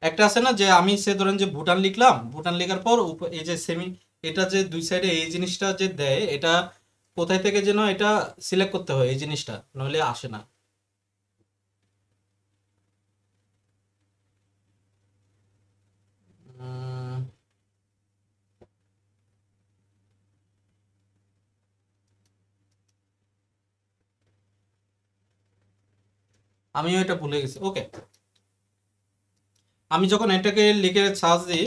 একটা আছে না, যে আমি সে ধরেন যে ভুটান লিখলাম, ভুটান লেখার পর এই যে সেমি, এটা যে দুই সাইডে এই জিনিসটা যে দেয়, এটা কোথায় থেকে যেন এটা সিলেক্ট করতে হয় এই জিনিসটা, নইলে আসে না। আমিও এটা ভুলে গেছি। ওকে, আমি যখন এটাকে লিখে সার্চ দিই,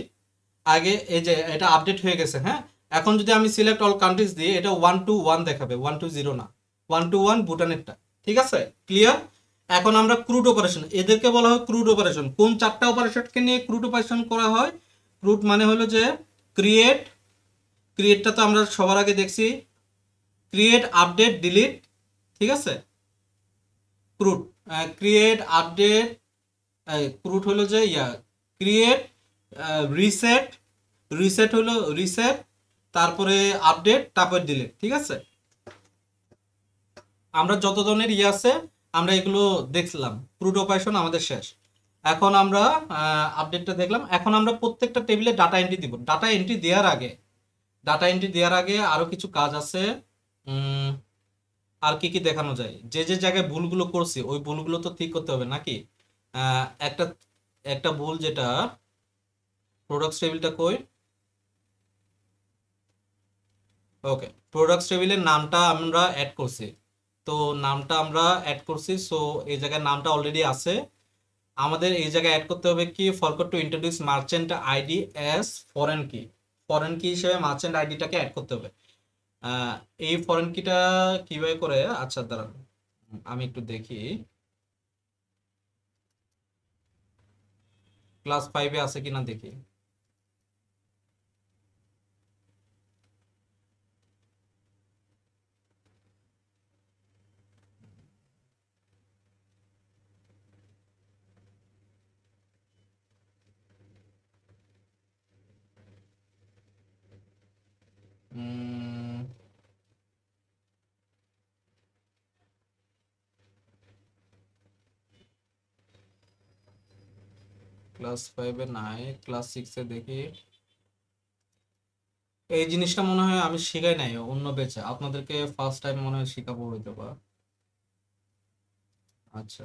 আগে এই যে এটা আপডেট হয়ে গেছে, হ্যাঁ। এখন যদি আমি সিলেক্ট অল কান্ট্রিজ দিই, এটা 121 দেখাবে, 120 না, 121 ভুটানেরটা, ঠিক আছে, ক্লিয়ার। এখন আমরা ক্রুড অপারেশন, এদেরকে বলা হয় ক্রুড অপারেশন। কোন চারটা অপারেশনকে নিয়ে ক্রুড অপারেশন করা হয়? ক্রুড মানে হলো যে ক্রিয়েটটা তো আমরা সবার আগে দেখছি, ক্রিয়েট, আপডেট, ডিলিট, ঠিক আছে। ক্রুড ক্রিয়েট, আপডেট, ক্রুড হলো যে ক্রিয়েট, রিসেট হলো রিসেট, তারপরে আপডেট, তারপর ডিলিট, ঠিক আছে। আমরা যত ধরনের আছে আমরা এগুলো দেখলাম, ক্রুড অপারেশন আমাদের শেষ। এখন আমরা আপডেটটা দেখলাম। এখন আমরা প্রত্যেকটা টেবিলে ডাটা এন্ট্রি দিব। ডাটা এন্ট্রি দেওয়ার আগে আরো কিছু কাজ আছে। আর কি কি দেখানো যায়, যে যে জায়গায় ভুলগুলো করছি ওই ভুলগুলো তো ঠিক করতে হবে নাকি। একটা একটা ভুল, যেটা প্রোডাক্টস টেবিলটা কই, ওকে, প্রোডাক্টস টেবিলের নামটা আমরা অ্যাড করছি, তো নামটা আমরা অ্যাড করছি, সো এই জায়গায় নামটা অলরেডি আছে। আমাদের এই জায়গায় অ্যাড করতে হবে কি, forgot to introduce merchant ID as foreign কি হিসেবে মার্চেন্ট আইডিটাকে অ্যাড করতে হবে। এই ফরেন কিটা কিভাবে করে, আচ্ছা দাঁড়ান আমি একটু দেখি, ক্লাস 5-এ আছে কিনা দেখি। ক্লাস 5-এ নাই, ক্লাস 6-এ দেখি। এই জিনিসটা মনে হয় আমি শিখাই নাই, অন্য বেচে আপনাদেরকে ফার্স্ট টাইম মনে হয় শিখাবো হইতো বা। আচ্ছা,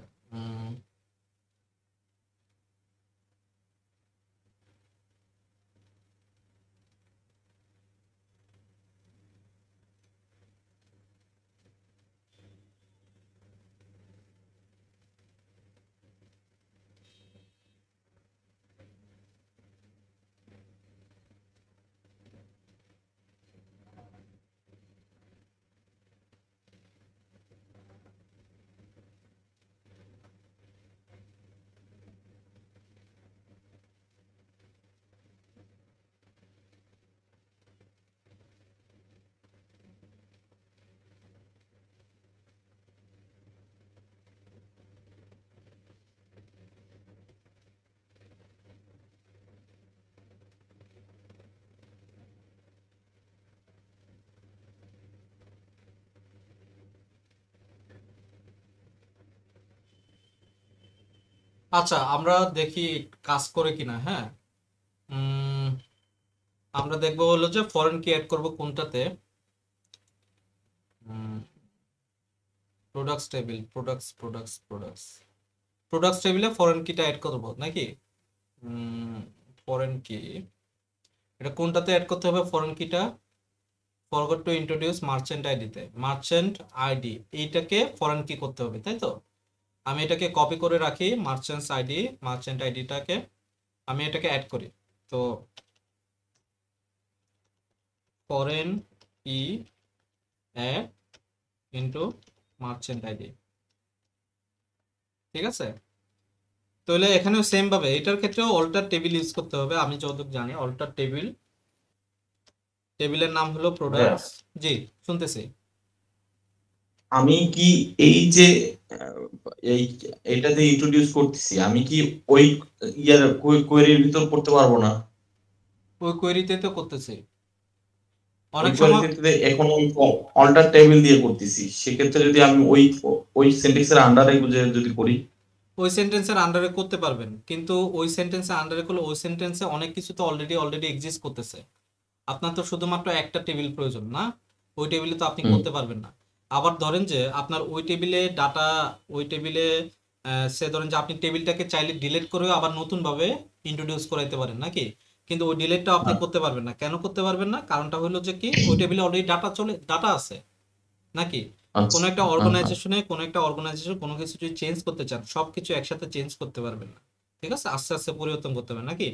আচ্ছা, আমরা দেখি কাজ করে কিনা, হ্যাঁ। আমরা দেখবো হলো যে ফরেন কি অ্যাড করব কোনটাতে, প্রোডাক্টস টেবিল, প্রোডাক্টস টেবিলে ফরেন কিটা অ্যাড করব নাকি। ফরেন কি, এটা কোনটাতে অ্যাড করতে হবে ফরেন কিটা? ফরগট টু ইন্ট্রোডিউস মার্চেন্ট আইডিতে, মার্চেন্ট আইডি এইটাকে ফরেন কি করতে হবে, তাই তো? আমি এটাকে কপি করে রাখি, মার্চেন্টস আইডি, মার্চেন্ট আইডিটাকে আমি এটাকে অ্যাড করি। তো ফরেন কি অ্যাড ইনটু মার্চেন্ট আইডি, ঠিক আছে? তাহলে এখানেও সেম ভাবে এটার ক্ষেত্রেও অল্টার টেবিল ইউজ করতে হবে, আমি যতটুকু জানি অল্টার টেবিল, টেবিলের নাম হলো প্রোডাক্টস। জি শুনতেছি। আমি কি এই যে এই এটাতে ইন্ট্রোডিউস করতেছি, আমি কি ওই ইয়ার কোয়েরির ভিতর করতে পারবো না? ওই কোয়েরিতে তো করতেছি ওই অনেক সময়। কোয়েরিতে এখন ওই অল্টার টেবিল দিয়ে করতেছি, সেক্ষেত্রে যদি আমি ওই সেন্টেন্সের আন্ডারে যদি করি, ওই সেন্টেন্সের আন্ডারে করতে পারবেন, কিন্তু ওই সেন্টেন্সের আন্ডারে করলে ওই সেন্টেন্সে অনেক কিছু তো অলরেডি এক্সিস্ট করতেছে। আপনার তো শুধুমাত্র একটা টেবিল প্রয়োজন না, ওই টেবিলে তো আপনি করতে পারবেন না। আবার ধরেন যে আপনার ওই টেবিলে ডাটা, ওই টেবিলে সে ধরেন যে আপনি টেবিলটাকে চাইলে ডিলিট করেও আবার নতুন ভাবে ইন্ট্রোডিউস করাইতে পারেন নাকি, কিন্তু ওই ডিলিটটা আপনি করতে পারবেন না। কেন করতে পারবেন না? কারণটা হলো যে কি, ওই টেবিলে অলরেডি ডাটা আছে নাকি। আচ্ছা, কোনো একটা অর্গানাইজেশন কোনো কিছু যদি চেঞ্জ করতে চান, সবকিছু একসাথে চেঞ্জ করতে পারবেন না, ঠিক আছে? আস্তে আস্তে পরিবর্তন করতে হবে নাকি,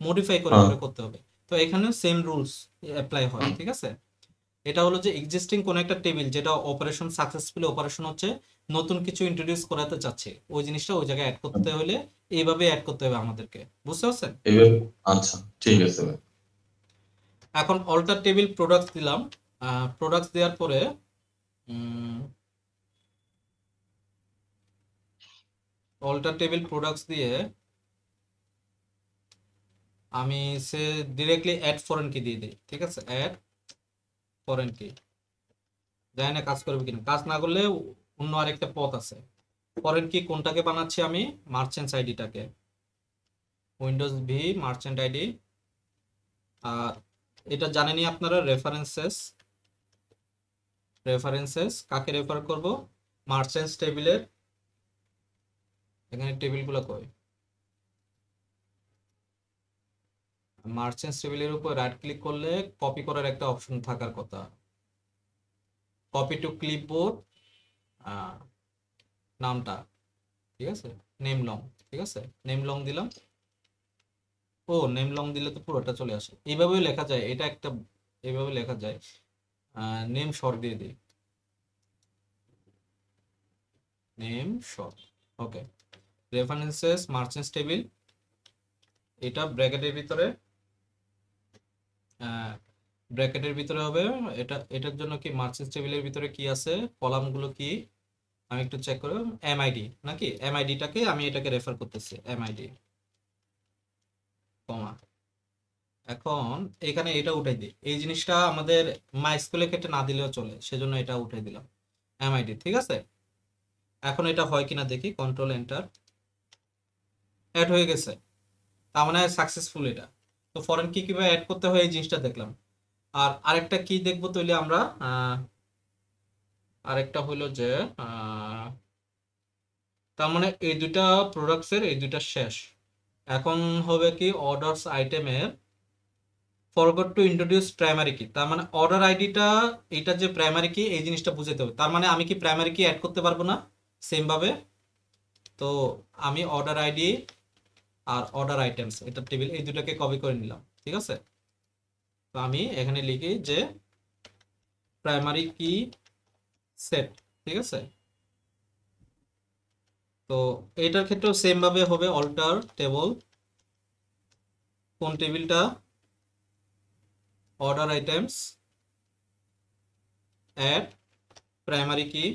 মডিফাই করে করে করতে হবে। তো এখানেও সেম রুলস অ্যাপ্লাই হয়, ঠিক আছে? এটা হলো যে এক্সিস্টিং কোন একটা টেবিল যেটা অপারেশন সাকসেসফুলি অপারেশন হচ্ছে, নতুন কিছু ইন্ট্রোডিউস করাতে চাচ্ছে, ওই জিনিসটা ওই জায়গায় অ্যাড করতে হলে এইভাবে অ্যাড করতে হবে আমাদেরকে, বুঝতে পারছেন? আচ্ছা ঠিক আছে ভাই। এখন অল্টার টেবিল প্রোডাক্টস দিলাম, প্রোডাক্টস দেওয়ার পরে অল্টার টেবিল প্রোডাক্টস দিয়ে আমি সে ডিরেক্টলি অ্যাড ফরেন কি দিয়ে দিই, ঠিক আছে? অ্যাড ফরেন কি, জানি না কাজ করবে কিনা, কাজ না করলে অন্য আরেকটা পথ আছে। ফরেন কি কোনটাকে বানাচ্ছি আমি? মার্চেন্টস আইডিটাকে, উইন্ডোজ ভি মার্চেন্ট আইডি। আর এটা জানেনই আপনারা, রেফারেন্সেস কাকে রেফার করব? মার্চেন্টস টেবিলের, এখানে টেবিলগুলো কই, মার্চেন্টস টেবিলের উপর রাইট ক্লিক করলে কপি করার একটা অপশন থাকার কথা, কপি টু ক্লিপবোর্ড, নামটা, ঠিক আছে? নেম লং, ঠিক আছে? নেম লং দিলাম। ও নেম লং দিলে তো পুরোটা চলে আসে, এইভাবেও লেখা যায়, এটা একটা এইভাবে লেখা যায়। নেম শর্ট দিয়ে দিই, নেম শর্ট, ওকে। রেফারেন্সেস মার্চেন্টস টেবিল, এটা ব্র্যাকেটের ভিতরে হবে। এটার জন্য কি মার্চেন্টস টেবিলের ভিতরে কি আছে, কলামগুলো কি আমি একটু চেক করব। এমআইডি নাকি, এমআইডিটাকে আমি এটাকে রেফার করতেছি, এমআইডি কমা। এখন এখানে এটা উঠাই দিই, এই জিনিসটা আমাদের মাইস্কুলের ক্ষেত্রে না দিলেও চলে, সেজন্য এটা উঠাই দিলাম, এমআইডি, ঠিক আছে? এখন এটা হয় কিনা দেখি, কন্ট্রোল এন্টার, অ্যাড হয়ে গেছে, তার মানে সাকসেসফুল এটা। তো ফরেন কি কিভাবে অ্যাড করতে হয় এই জিনিসটা দেখলাম। আর আরেকটা কি দেখবো তাহলে আমরা, আরেকটা হলো যে তার মানে এই দুইটা প্রোডাক্টসের এই দুইটা শেষ। এখন হবে কি, অর্ডারস আইটেমের ফরগট টু ইন্ট্রোডিউস প্রাইমারি কি, তার মানে অর্ডার আইডিটা, এটা যে প্রাইমারি কি এই জিনিসটা বুঝাতে হবে। তার মানে আমি কি প্রাইমারি কি অ্যাড করতে পারবো না সেম ভাবে? তো আমি অর্ডার আইডি আর অর্ডার আইটেমস, এটা টেবিল, এই দুটাকে কপি করে নিলাম, ঠিক আছে? তো আমি এখানে লিখি যে প্রাইমারি কি সেট, ঠিক আছে? তো এটার ক্ষেত্রেও সেম ভাবে হবে, অল্টার টেবল, কোন টেবিলটা? অর্ডার আইটেমস, অ্যাড প্রাইমারি কি,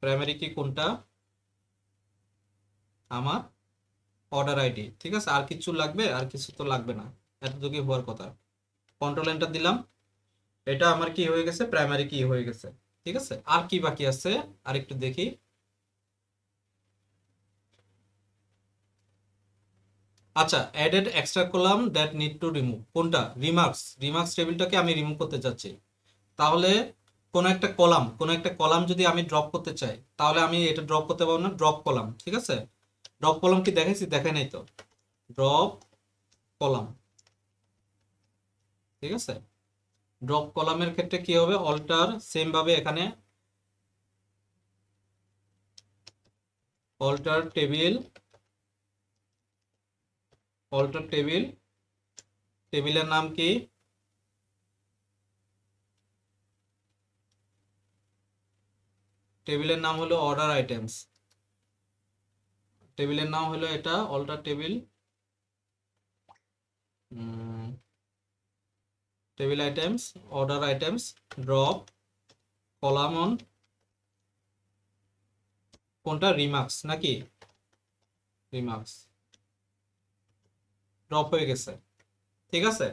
প্রাইমারি কি কোনটা? আমার অর্ডার আইডি, ঠিক আছে? আর কিছু লাগবে? আর কিছু তো লাগবে না, এতটুকুই হওয়ার কথা। কন্ট্রোল এন্টার দিলাম, এটা আমার কি হয়ে গেছে, প্রাইমারি কি হয়ে গেছে, ঠিক আছে? আর কি বাকি আছে আর একটু দেখি। আচ্ছা, added extra column that need to remove, কোনটা? রিমার্কস টেবিলটাকে আমি রিমুভ করতে চাচ্ছি। তাহলে কোনো একটা কলাম যদি আমি ড্রপ করতে চাই, তাহলে আমি এটা ড্রপ করতে পারবো না, ড্রপ কলাম। ঠিক আছে, ড্রপ কলাম কি দেখাইছি? দেখাই নাই তো। ড্রপ কলাম, ঠিক আছে। ড্রপ কলামের ক্ষেত্রে কি হবে? অল্টার সেম ভাবে এখানে অল্টার টেবিল, টেবিলের নাম কি? টেবিলের নাম হলো অর্ডার আইটেমস। টেবিলের নাম হলো এটা alter table, table items, order items, drop column on কোনটা? রিমার্কস নাকি? রিমার্কস ড্রপ হয়ে গেছে। ঠিক আছে,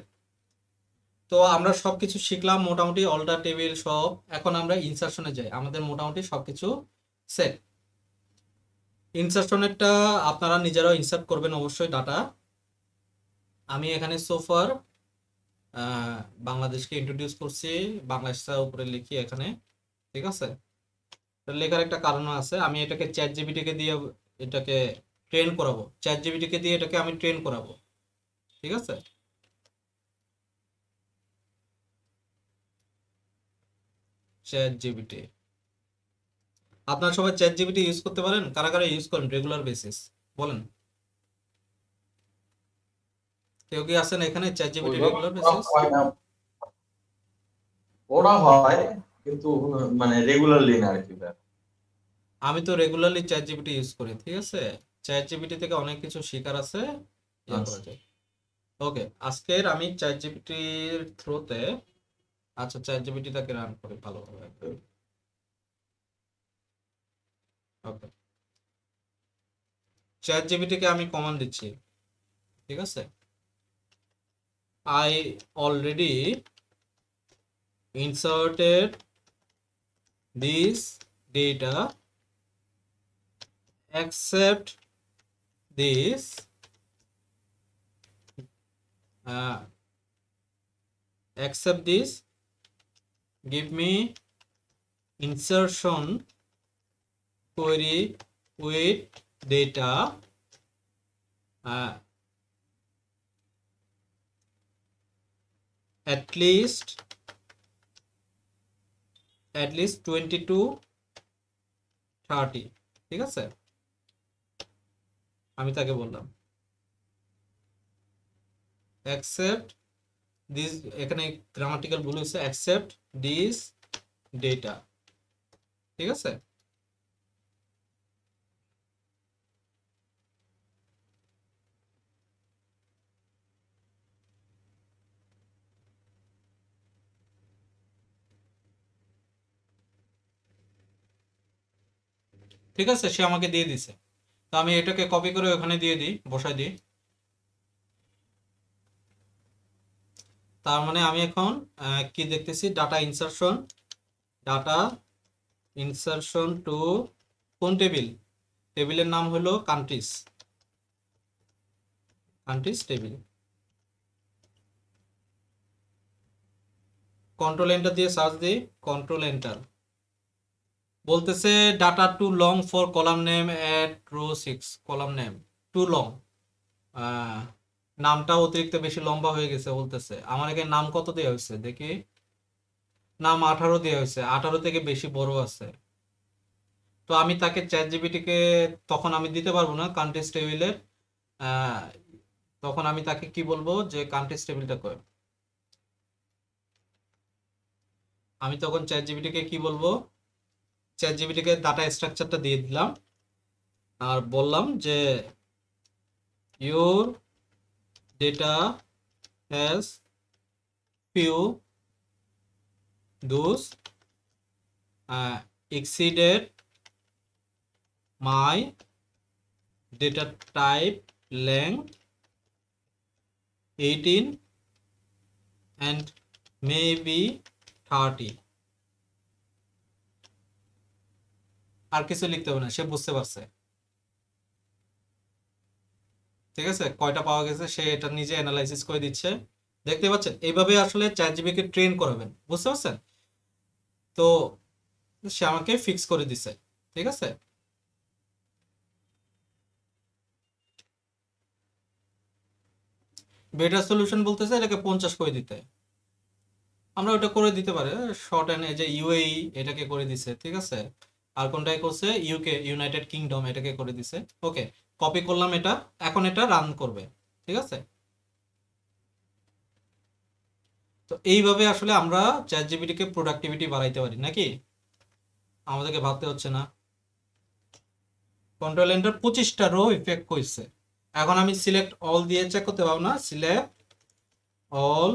তো আমরা সবকিছু শিখলাম মোটামুটি, অল্টার টেবিল সব। এখন আমরা ইনসারশনে যাই, আমাদের মোটামুটি সবকিছু সেট। ইনসারশনেরটা আপনারা নিজেরাও ইনসার্ট করবেন অবশ্যই ডাটা। আমি এখানে সোফার বাংলাদেশকে ইন্ট্রোডিউস করছি, বাংলাদেশটা উপরে লিখি এখানে। ঠিক আছে, লেখার একটা কারণ আছে। আমি এটাকে চ্যাট জিপিটিকে দিয়ে এটাকে ট্রেন করাবো, চ্যাট জিপিটিকে দিয়ে এটাকে আমি ট্রেন করাবো। ঠিক আছে, চ্যাট জিপিটি, আপনারা সবাই চ্যাট জিপিটি ইউজ করতে পারেন? কারা কারা ইউজ করেন রেগুলার বেসিস বলেন? কেউ কি আছেন এখানে চ্যাট জিপিটি রেগুলার বেসিস? ওরা হয় কিন্তু মানে রেগুলারলি না আর কি। আমি তো রেগুলারলি চ্যাট জিপিটি ইউজ করি। ঠিক আছে, চ্যাট জিপিটি থেকে অনেক কিছু শেখার আছে, ইয়ে করা যায়। ওকে, আজকের আমি চ্যাট জিপিটির থ্রুতে, আচ্ছা চ্যাট জিপিটিটাকে রান করি ভালোভাবে। ওকে, চ্যাট জিপিটিকে আমি কমান্ড দিচ্ছি। ঠিক আছে, I already inserted this data except this give me insertion query with data at least 20 to 30। ঠিক আছে, আমি তাকে বললাম accept this, এখানে গ্রামাটিক্যাল ভুল হয়েছে, accept this data। ঠিক আছে, ঠিক আছে, সে আমাকে দিয়ে দিছে। তো আমি এটাকে কপি করে ওখানে দিয়ে দিই, বসাই দিই। তার মানে আমি এখন কি দেখতেছি? ডাটা ইনসারশন টু কোন টেবিল? টেবিলের নাম হলো কান্ট্রিজ টেবিল। কন্ট্রোল এন্টার দিয়ে সার্চ দিই, কন্ট্রোল এন্টার। বলতেছে data too long for column name at row 6, column name too long, নামটা অতিরিক্ত বেশি লম্বা হয়ে গেছে বলতেছে। আমার এখানে নাম কত দেওয়া হয়েছে দেখি, নাম 18 দেওয়া হয়েছে, 18 থেকে বেশি বড় আছে। তো আমি তাকে চ্যাট জিপিটিকে তখন আমি দিতে পারবো না কান্ট্রিজ টেবিলের, তখন আমি তাকে কি বলবো যে কান্ট্রিজ টেবিলটা কই। আমি তখন চ্যাট জিপিটিকে কি বলবো? চ্যাট জিপিটিকে ডাটা স্ট্রাকচারটা দিয়ে দিলাম আর বললাম যে your data has few those exceeded my data type length 18 and maybe 30। আর কিছু লিখতে হবে না, সে বুঝতে পারছে। ঠিক আছে, কয়টা পাওয়া গেছে সে এটা নিজে অ্যানালাইসিস করে দিচ্ছে। দেখতে পাচ্ছেন, এইভাবে আসলে চ্যাট জিপিটিকে ট্রেন করাবেন, বুঝতে পারছেন? তো সে আমাকে ফিক্স করে দিছে, ঠিক আছে। বেটার সলিউশন বলতেছে এটাকে 50 করে দিতে, আমরা ওটা করে দিতে পারি। শর্ট এন্ড এই যে ইউএই এটাকে করে দিছে, ঠিক আছে। আর কোনটাই করছে, ইউকে ইউনাইটেড কিংডম এটাকে করে দিছে। ওকে, কপি করলাম এটা, এখন এটা রান করবে, ঠিক আছে। তো এইভাবে আসলে আমরা চ্যাটজিপিটি কে প্রোডাক্টিভিটি বাড়াইতে পারি নাকি, আমাদেরকে ভাবতে হচ্ছে না। কন্ট্রোল এন্টার 25টা রো ইফেক্ট করছে। এখন আমি সিলেক্ট অল দিয়ে চেক করতে পারবো না, সিলেক্ট অল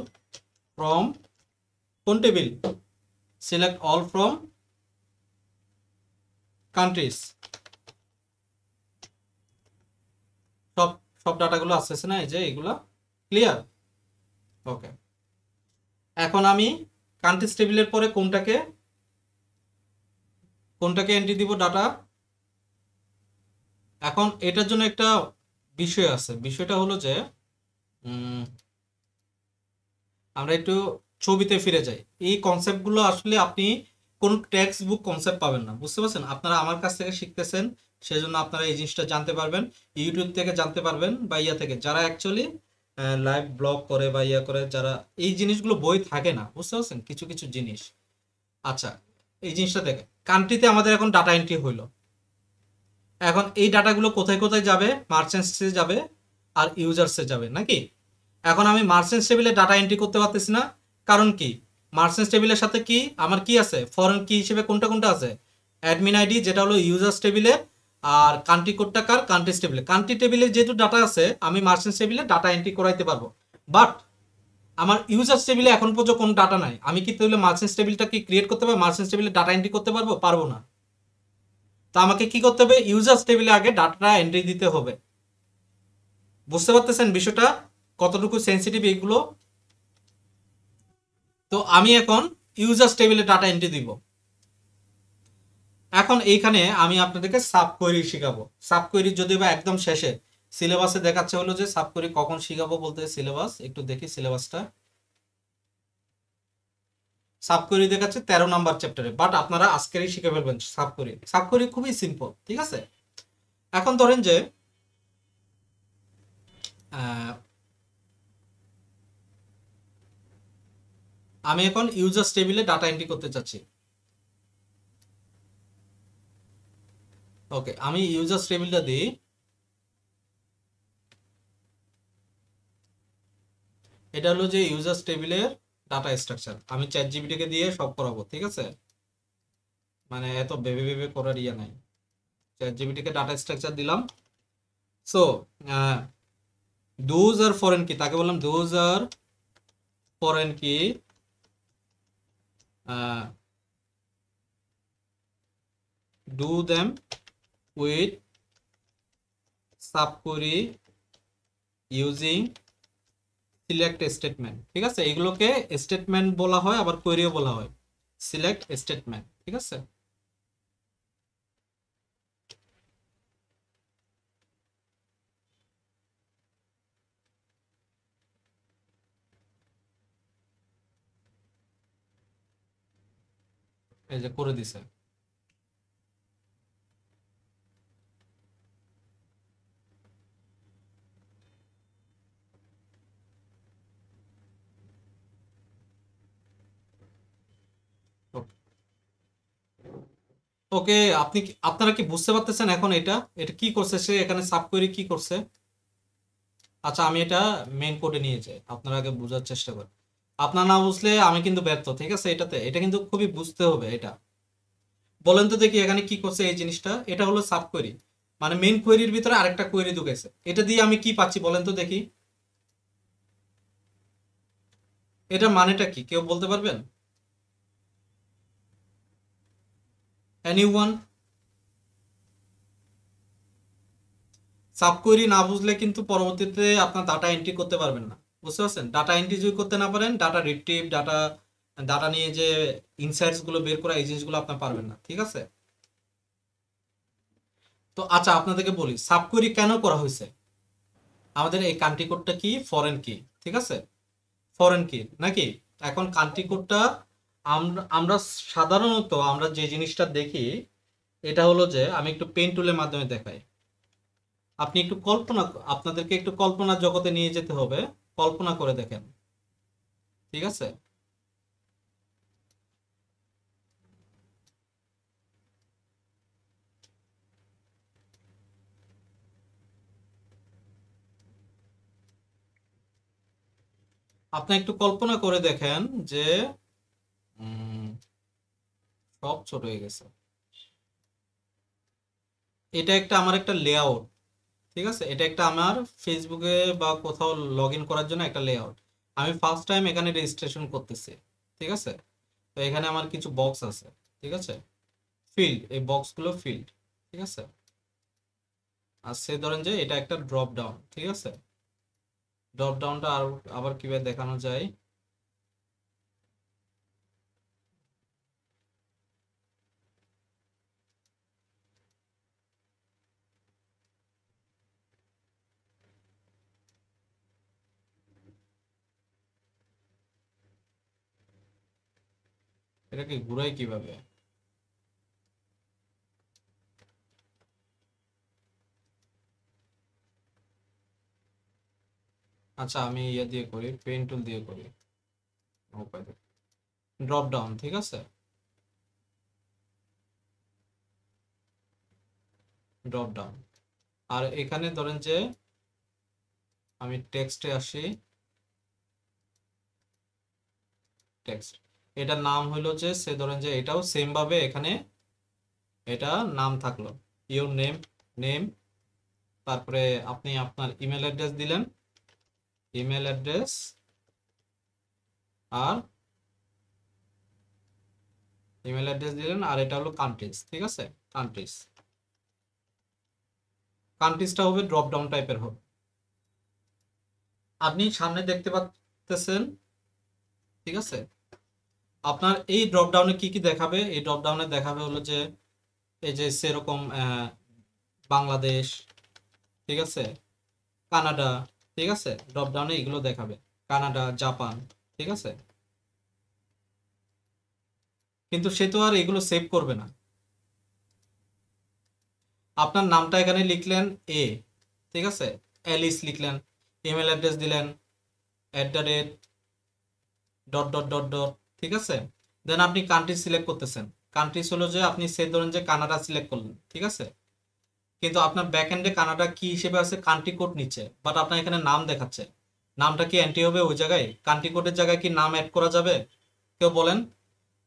ফ্রম কোন table, select all from countries, সব সব ডাটাগুলো আসতেছে না, এই যে এগুলা ক্লিয়ার। ওকে, এখন আমি কান্ট্রিজ টেবিলের পরে কোনটাকে এন্ট্রি দিব ডাটা। এখন এটার জন্য একটা বিষয় আছে, বিষয়টা হলো যে আমরা একটু ছবিতে ফিরে যাই। এই কনসেপ্টগুলো আসলে আপনি কোন টেক্সট বুক কনসেপ্ট পাবেন না, বুঝতে পারছেন। আপনারা আমার কাছ থেকে শিখতেছেন, সেজন্য আপনারা এই জিনিসটা জানতে পারবেন, ইউটিউব থেকে জানতে পারবেন বা ইয়া থেকে, যারা অ্যাকচুয়ালি লাইভ ব্লগ করে বা ইয়া করে, যারা এই জিনিসগুলো বই থাকে না, বুঝতে পারছেন কিছু কিছু জিনিস। আচ্ছা, এই জিনিসটা দেখে কান্ট্রিতে আমাদের এখন ডাটা এন্ট্রি হইলো। এখন এই ডাটাগুলো কোথায় কোথায় যাবে, মার্চেন্টসে যাবে আর ইউজার্সে যাবে নাকি। এখন আমি মার্চেন্টস টেবিলে ডাটা এন্ট্রি করতে পারতেছি না, কারণ কি, মার্চেন্টস টেবিলের সাথে কি আমার কি আছে, ফরেন কি হিসেবে কোনটা কোনটা আছে, অ্যাডমিন আইডি যেটা হলো ইউজার্স টেবিলে, আর কান্ট্রি কোডটা কার, কান্ট্রিজ টেবিলে। কান্ট্রি টেবিলে যেহেতু ডাটা আছে, আমি মার্চেন্টস টেবিলে ডাটা এন্ট্রি করাইতে পারবো, বাট আমার ইউজার্স টেবিলে এখন পর্যন্ত কোনো ডাটা নাই। আমি কি তাহলে মার্চেন্টস টেবিলটা কি ক্রিয়েট করতে পারবো, মার্চেন্টস টেবিলে ডাটা এন্ট্রি করতে পারবো, পারবো না। তো আমাকে কি করতে হবে, ইউজার্স টেবিলে আগে ডাটা এন্ট্রি দিতে হবে। বুঝতে পারতেছেন বিষয়টা কতটুকু সেন্সিটিভ এগুলো। তো আমি এখন ইউজার্স টেবিলে ডাটা এন্ট্রি দিব। এখন এইখানে আমি আপনাদেরকে সাব কোয়েরি শিখাবো। সাব কোয়েরি যদিও বা একদম শেষে সিলেবাসে দেখাচ্ছে হলো যে সাব কোয়েরি কখন শিখাবো বলতে, সিলেবাস একটু দেখি সিলেবাসটা। সাব কোয়েরি দেখাচ্ছে 13 নাম্বার চ্যাপ্টারে, বাট আপনারা আজকেরই শিখে ফেলবেন সাব কোয়েরি। সাব কোয়েরি খুবই সিম্পল, ঠিক আছে। এখন ধরেন যে আমি এখন ইউজার্স টেবিলে ডাটা এন্ট্রি করতে চাচ্ছি। ওকে, আমি ইউজার্স টেবিলটা দিই। এটা হলো যে ইউজার্স টেবিলের ডাটা স্ট্রাকচার, আমি চ্যাটজিপিটি কে দিয়ে সব করাবো, ঠিক আছে। মানে এত ভেবে ভেবে করার ইয়া নাই, চ্যাটজিপিটি কে ডাটা স্ট্রাকচার দিলাম। সো দোজ আর ফরেন কি, তাকে বললাম দোজ আর ফরেন কি, do them with sub query using select statement, ঠিক আছে। এগুলোকে স্টেটমেন্ট বলা হয়, আবার কোয়েরিও বলা হয়, সিলেক্ট স্টেটমেন্ট, ঠিক আছে। এই যে করে দিছে। ওকে, আপনারা কি বুঝতে পারতেছেন এখন এটা এটা কি করছে সে, এখানে সাব কোয়েরি কি করছে। আচ্ছা, আমি এটা মেইন কোডে নিয়ে যাই, আপনারা আগে বোঝার চেষ্টা করেন। আপনারা না বুঝলে আমি কিন্তু ব্যর্থ, ঠিক আছে। এটা কিন্তু খুবই বুঝতে হবে। এটা বলেন তো দেখি এখানে কি করছে এই জিনিসটা। এটা হলো সাব কোয়েরি, মানে মেইন কোয়েরির ভিতরে আরেকটা কোয়েরি ঢুকেছে। এটা দিয়ে আমি কি পাচ্ছি বলেন তো দেখি, এটা মানেটা কি কেউ বলতে পারবেন, এনিওয়ান? সাব কোয়েরি না বুঝলে কিন্তু পরবর্তীতে আপনার ডাটা এন্ট্রি করতে পারবেন না, বুঝতে পারছেন। ডাটা এন্ট্রি যদি করতে না পারেন, ডাটা রিট্রিভ, ডাটা নিয়ে যে ইনসাইটস গুলো বের করা, এই জিনিসগুলো আপনার পারবেন না, ঠিক আছে। তো আচ্ছা, আপনাদেরকে বলি সাব কোয়েরি কেন করা হয়েছে। আমাদের এই কান্ট্রি কোডটা কি, ফরেন কি, ঠিক আছে, ফরেন কি নাকি। এখন কান্ট্রি কোডটা আমরা আমরা সাধারণত আমরা যে জিনিসটা দেখি এটা হলো যে আমি একটু পেন টুলের মাধ্যমে দেখাই। আপনি একটু আপনাদেরকে একটু কল্পনার জগতে নিয়ে যেতে হবে। কল্পনা করে দেখেন, ঠিক আছে? আপনি একটু কল্পনা করে দেখেন যে সব ছোট হয়ে গেছে। এটা একটা আমার একটা লেআউট, ঠিক আছে? এটা একটা আমার ফেসবুকে বা কোথাও লগ ইন করার জন্য একটা লেআউট। আমি ফার্স্ট টাইম এখানে রেজিস্ট্রেশন করতেছি, ঠিক আছে? তো এখানে আমার কিছু বক্স আছে, ঠিক আছে? ফিল্ড, এই বক্সগুলো ফিল্ড, ঠিক আছে? আর সে ধরেন যে এটা একটা ড্রপ ডাউন, ঠিক আছে? ড্রপ ডাউনটা আবার কিভাবে দেখানো যায়? এটাকে ঘুরাই কিভাবে? আচ্ছা, আমি ইয়ে দিয়ে করি, পেন টুল দিয়ে করি। ড্রপ ডাউন, ঠিক আছে? Drop down. আর এখানে ধরেন যে আমি টেক্সটে আসি, টেক্সট, এটার নাম হইলো যে সে ধরেন যে এটাও সেম ভাবে এখানে এটা নাম থাকলো ইউর নেম, নেম, তারপরে আপনি আপনার ইমেল অ্যাড্রেস দিলেন, ইমেল অ্যাড্রেস, আর ইমেল অ্যাড্রেস দিলেন, আর এটা হলো কান্ট্রিজ, ঠিক আছে? কান্ট্রিজ, কান্ট্রিজটা হবে ড্রপ ডাউন টাইপের হবে। আপনি সামনে দেখতে পাচ্ছেন, ঠিক আছে? আপনার এই ড্রপ ডাউনে কি কি দেখাবে? এই ড্রপ ডাউনে দেখাবে হলো যে এই যে সেরকম বাংলাদেশ, ঠিক আছে? কানাডা, ঠিক আছে? ড্রপ ডাউনে এগুলো দেখাবে, কানাডা, জাপান, ঠিক আছে? কিন্তু সে তো আর এগুলো সেভ করবে না। আপনার নামটা এখানে লিখলেন এ, ঠিক আছে? অ্যালিস লিখলেন, ইমেল অ্যাড্রেস দিলেন @ ডট ডট ডট ডট, ঠিক আছে? দেন আপনি কান্ট্রি সিলেক্ট করতেছেন। কান্ট্রিজ হলো যে আপনি সে ধরেন যে কানাডা সিলেক্ট করলেন, ঠিক আছে? কিন্তু আপনার ব্যাক এন্ডে কানাডা কি হিসেবে আছে? কান্ট্রি কোড নিচ্ছে, বাট আপনার এখানে নাম দেখাচ্ছে। নামটা কি এন্ট্রি হবে ওই জায়গায়? কান্ট্রি কোডের জায়গায় কি নাম অ্যাড করা যাবে? কেউ বলেন,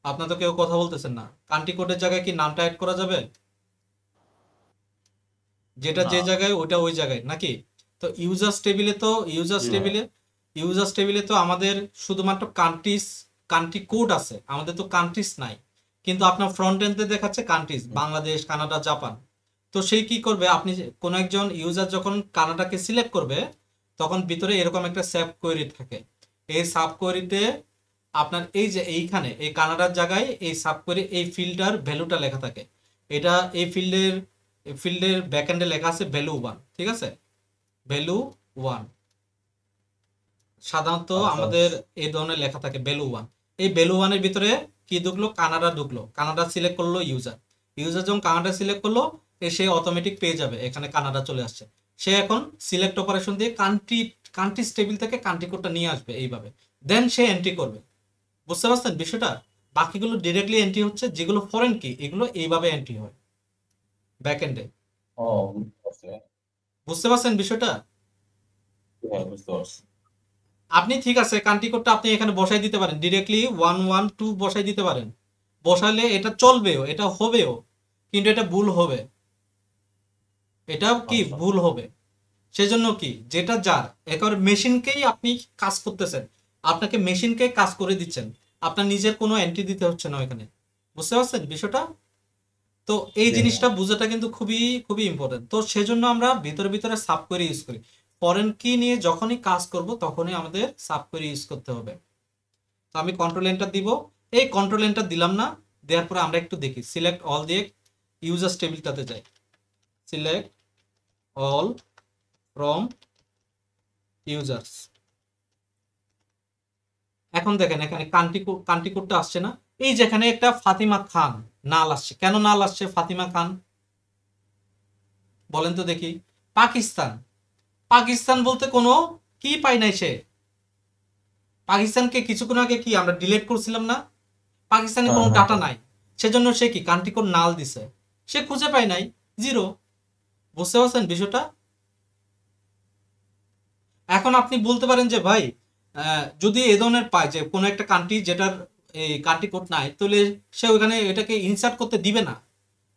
আপনার তো কেউ কথা বলতেছেন না। কান্ট্রি কোডের জায়গায় কি নামটা অ্যাড করা যাবে? যেটা যে জায়গায় ওটা ওই জায়গায় নাকি? তো ইউজার্স টেবিলে তো আমাদের শুধুমাত্র কান্ট্রি কোড আছে, আমাদের তো কান্ট্রিজ নাই। কিন্তু আপনার ফ্রন্ট এন্ডে দেখাচ্ছে কান্ট্রিজ, বাংলাদেশ, কানাডা, জাপান। তো সেই কি করবে? আপনি কোন একজন ইউজার যখন কানাডাকে সিলেক্ট করবে তখন ভিতরে এরকম একটা সাব কোয়েরি থাকে। এই সাব কোয়েরিতে আপনার এই যে এইখানে এই কানাডার জায়গায় এই সাব কোয়েরি এই ফিল্ডটার ভ্যালুটা লেখা থাকে। এটা এই ফিল্ডের ব্যাকএন্ডে লেখা আছে ভ্যালু 1, ঠিক আছে? ভ্যালু 1 সাধারণত আমাদের এই ধরনের লেখা থাকে ভ্যালু 1। এই ভ্যালু 1 এর ভিতরে কি ঢুকলো? কানাডা ঢুকলো। কানাডা সিলেক্ট করলো ইউজার যখন কানাডা সিলেক্ট করলো সে অটোমেটিক পেয়ে যাবে এখানে কানাডা চলে আসছে। সে এখন সিলেক্ট অপারেশন দিয়ে কান্ট্রিজ টেবিল থেকে কান্ট্রি কোডটা নিয়ে আসবে এইভাবে, দেন সে এন্ট্রি করবে। বুঝতে পারছেন বিষয়টা? বাকিগুলো ডিরেক্টলি এন্ট্রি হচ্ছে, যেগুলো ফরেন কি এগুলো এইভাবে এন্ট্রি হয় ব্যাকএন্ডে। বুঝতে পারছেন বিষয়টা? আপনি ঠিক আছে কান্ট্রি কোডটা আপনি এখানে বসাই দিতে পারেন, ডিরেক্টলি 112 বসাই দিতে পারেন। বসালে এটা চলবেও, এটা হবেও, কিন্তু এটা ভুল হবে। এটা কি ভুল হবে? সেজন্য কি যেটা যার একেবারে মেশিনকেই আপনি কাজ করতেছেন, আপনাকে মেশিনকে কাজ করে দিচ্ছেন, আপনার নিজের কোনো এন্ট্রি দিতে হচ্ছে না এখানে। বুঝতে পারছেন বিষয়টা? তো এই জিনিসটা বোঝাটা কিন্তু খুবই খুবই ইম্পর্টেন্ট। তো সেজন্য আমরা ভিতরে সাব কোয়েরি ইউজ করি। ফরেন কি নিয়ে যখনই কাজ করব তখনই আমাদের সাব কোয়েরি ইউজ করতে হবে। তো আমি কন্ট্রোল এন্টার দিব। এই কন্ট্রোল এন্টার দিলাম না, দেওয়ার পরে আমরা একটু দেখি, সিলেক্ট অল দিয়ে ইউজার্স টেবিলটাতে যাই। Select all from users. এখন দেখেন এখানে কান্ট্রি কোডটা আসছে না? এই যেখানে একটা ফাতিমা খান নাল আসছে, কেন নাল আসছে ফাতিমা খান বলেন তো দেখি? পাকিস্তান, পাকিস্তান বলতে কোনো কি পাই নাই সে। পাকিস্তানকে কিছুক্ষণ আগে কি আমরা ডিলিট করছিলাম না? পাকিস্তানে কোনো ডাটা নাই, সেজন্য সে কি কান্ট্রি কোড নাল দিছে, সে খুঁজে পায় নাই, জিরো। বুঝতে পারছেন বিষয়টা? এখন আপনি বলতে পারেন যে ভাই যদি এ ধরনের পায় যে কোনো একটা কান্ট্রি যেটার এই কান্ট্রি কোড নাই, তাহলে সে ওইখানে এটাকে ইনসার্ট করতে দিবে না।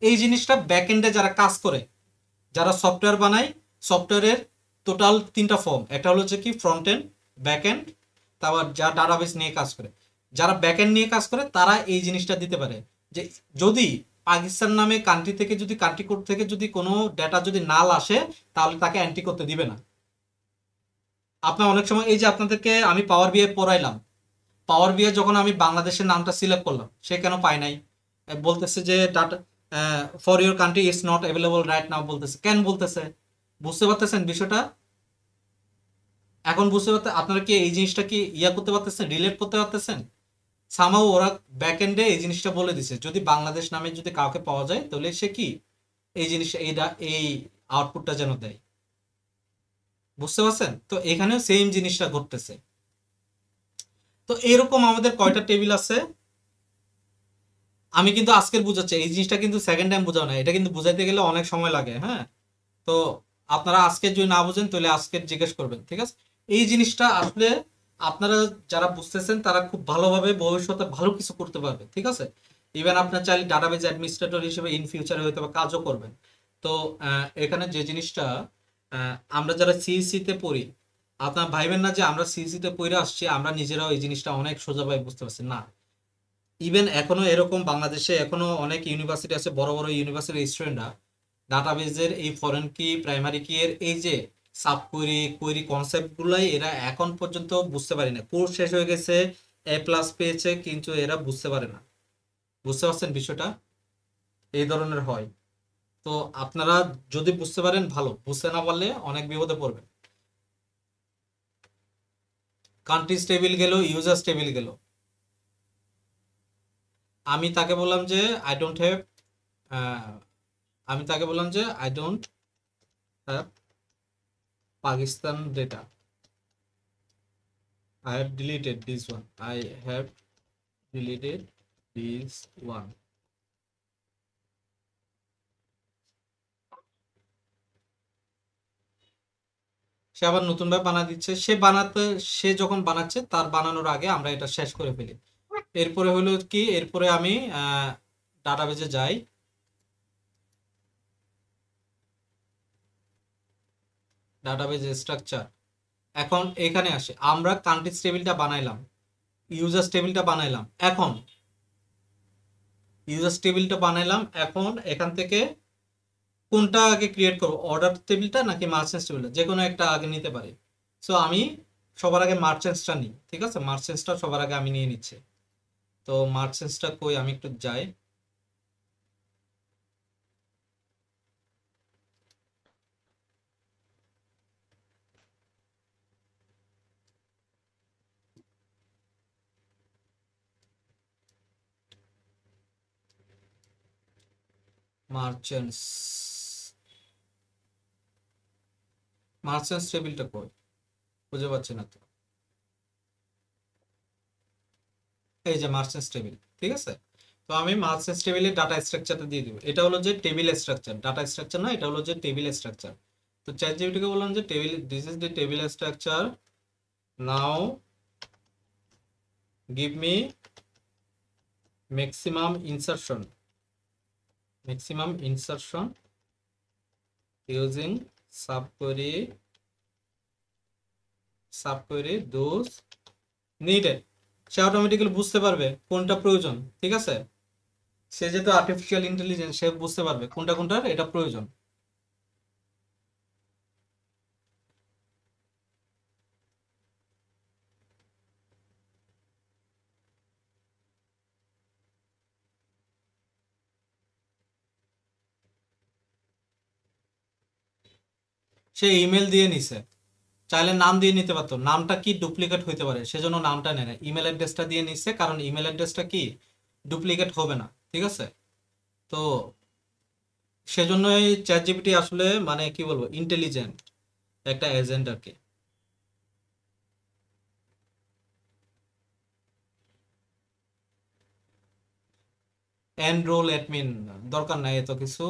এই জিনিসটা ব্যাকএন্ডে যারা কাজ করে, যারা সফটওয়্যার বানায়, সফটওয়্যারের টোটাল 3টা ফর্ম, একটা হলো যে কি ফ্রন্ট এন্ড, ব্যাক এন্ড, তারপর যা ডাটাবেস নিয়ে কাজ করে, যারা ব্যাক এন্ড নিয়ে কাজ করে তারা এই জিনিসটা দিতে পারে যে যদি পাকিস্তান নামে কান্ট্রি থেকে যদি কান্ট্রি কোড থেকে যদি কোনো ডেটা যদি নাল আসে তাহলে তাকে এন্ট্রি করতে দিবে না। আপনার অনেক সময় এই যে আপনাদেরকে আমি পাওয়ার বিআই পড়াইলাম, পাওয়ার বিআই যখন আমি বাংলাদেশের নামটা সিলেক্ট করলাম, সে কেন পায় নাই? বলতেছে যে data for your country is not available right now বলতেছে, কেন বলতেছে? বুঝতে পারতেছেন বিষয়টা? এখন বুঝতে পারতে আপনারা কি এই জিনিসটা কি ইয়া করতে পারতেছেন, রিলেট করতে পারতেছেন? সামাও ওরা ব্যাক এন্ডে এই জিনিসটা বলে দিছে যদি বাংলাদেশ নামে যদি কাউকে পাওয়া যায় তাহলে সে কি এই জিনিসটা এই আউটপুটটা যেন দেয়। বুঝতে পারছেন? তো এখানেও সেম জিনিসটা ঘটতেছে। তো এরকম আমাদের কয়টা টেবিল আছে আমি কিন্তু আজকের বুঝাচ্ছি, এই জিনিসটা কিন্তু সেকেন্ড টাইম বোঝাও না, এটা কিন্তু বুঝাইতে গেলে অনেক সময় লাগে। হ্যাঁ, তো আপনারা আজকে যদি না বুঝেন তাহলে আজকে জিজ্ঞেস করবেন, ঠিক আছে? এই জিনিসটা আসলে আপনারা যারা বুঝতেছেন তারা খুব ভালোভাবে ভবিষ্যতে ভালো কিছু করতে পারবে, ঠিক আছে? ইভেন আপনার চাইলে ডাটাবেজ অ্যাডমিনিস্ট্রেটর হিসেবে ইন ফিউচারে হয়তো বা কাজও করবেন। তো এখানে যে জিনিসটা আমরা যারা সিইসি তে পড়ি, আপনার ভাইবেন না যে আমরা সিইসি তে পড়ে আসছি আমরা নিজেরাও এই জিনিসটা অনেক সোজাভাবে বুঝতে পারছি না। ইভেন এখনো এরকম বাংলাদেশে এখনো অনেক ইউনিভার্সিটি আছে, বড় বড় ইউনিভার্সিটির স্টুডেন্টরা ডাটাবেজের এই ফরেন কি প্রাইমারি কি এর এই যে সাব কোয়েরি কনসেপ্ট গুলাই এরা এখন পর্যন্ত বুঝতে পারে না। কোর্স শেষ হয়ে গেছে, A+ পেয়েছে, কিন্তু এরা বুঝতে পারে না। বুঝতে পারছেন বিষয়টা? এই ধরনের হয়। তো আপনারা যদি বুঝতে পারেন ভালো, বুঝতে না পারলে অনেক বিপদে পড়বেন। কান্ট্রি টেবিল গেল, ইউজার টেবিল গেল। আমি তাকে বললাম যে I don't have Pakistan data. I have deleted this one. সে আবার নতুন ভাবে বানা দিচ্ছে। সে যখন বানাচ্ছে তার বানানোর আগে আমরা এটা শেষ করে ফেলি। এরপরে হলো কি, এরপরে আমি ডাটাবেজে যাই, ডাটাবেজ স্ট্রাকচার। এখন এখানে আসে, আমরা কান্ট্রিজ টেবিলটা বানাইলাম, ইউজার্স টেবিলটা বানাইলাম। এখন ইউজার্স টেবিলটা বানাইলাম, এখন এখান থেকে কোনটা আগে ক্রিয়েট করব, অর্ডার টেবিলটা নাকি মার্চেন্টস টেবিলটা, যে কোনো একটা আগে নিতে পারি। সো আমি সবার আগে মার্চেন্টসটা নিই, ঠিক আছে? মার্চেন্টসটা সবার আগে আমি নিয়ে নিচ্ছি। তো মার্চেন্টসটা কই, আমি একটু যাই, মার্চেন্টস টেবিলটা কই, খুঁজে পাচ্ছি না তো। এই যে মার্চেন্টস টেবিল, ঠিক আছে? তো আমি মার্চেন্টস টেবিলের ডাটা স্ট্রাকচারটা দিয়ে দিব। এটা হলো যে টেবিল স্ট্রাকচার, ডাটা স্ট্রাকচার না, এটা হলো যে টেবিল স্ট্রাকচার। তো চ্যাটজিপিটিকে বললাম যে this is the table structure, now give me maximum insertion using subquery those needed. সে অটোমেটিক্যালি বুঝতে পারবে কোনটা প্রয়োজন, ঠিক আছে? সে যেহেতু আর্টিফিশিয়াল ইন্টেলিজেন্স, সে বুঝতে পারবে কোনটার এটা প্রয়োজন। সে ইমেল দিয়ে নিছে, চাইলে নাম দিয়ে নিতে পারতো, নামটা কি ডুপ্লিকেট হইতে পারে, সেজন্য নামটা নেয় না, ইমেল অ্যাড্রেসটা দিয়ে নিচ্ছে। কারণ ইমেল অ্যাড্রেসটা কি ডুপ্লিকেট হবে না, ঠিক আছে? তো সেজন্যই চ্যাটজিপিটি আসলে মানে কি বলবো ইন্টেলিজেন্ট একটা এজেন্ট আর কি। এনরোল অ্যাডমিন দরকার নাই এত কিছু।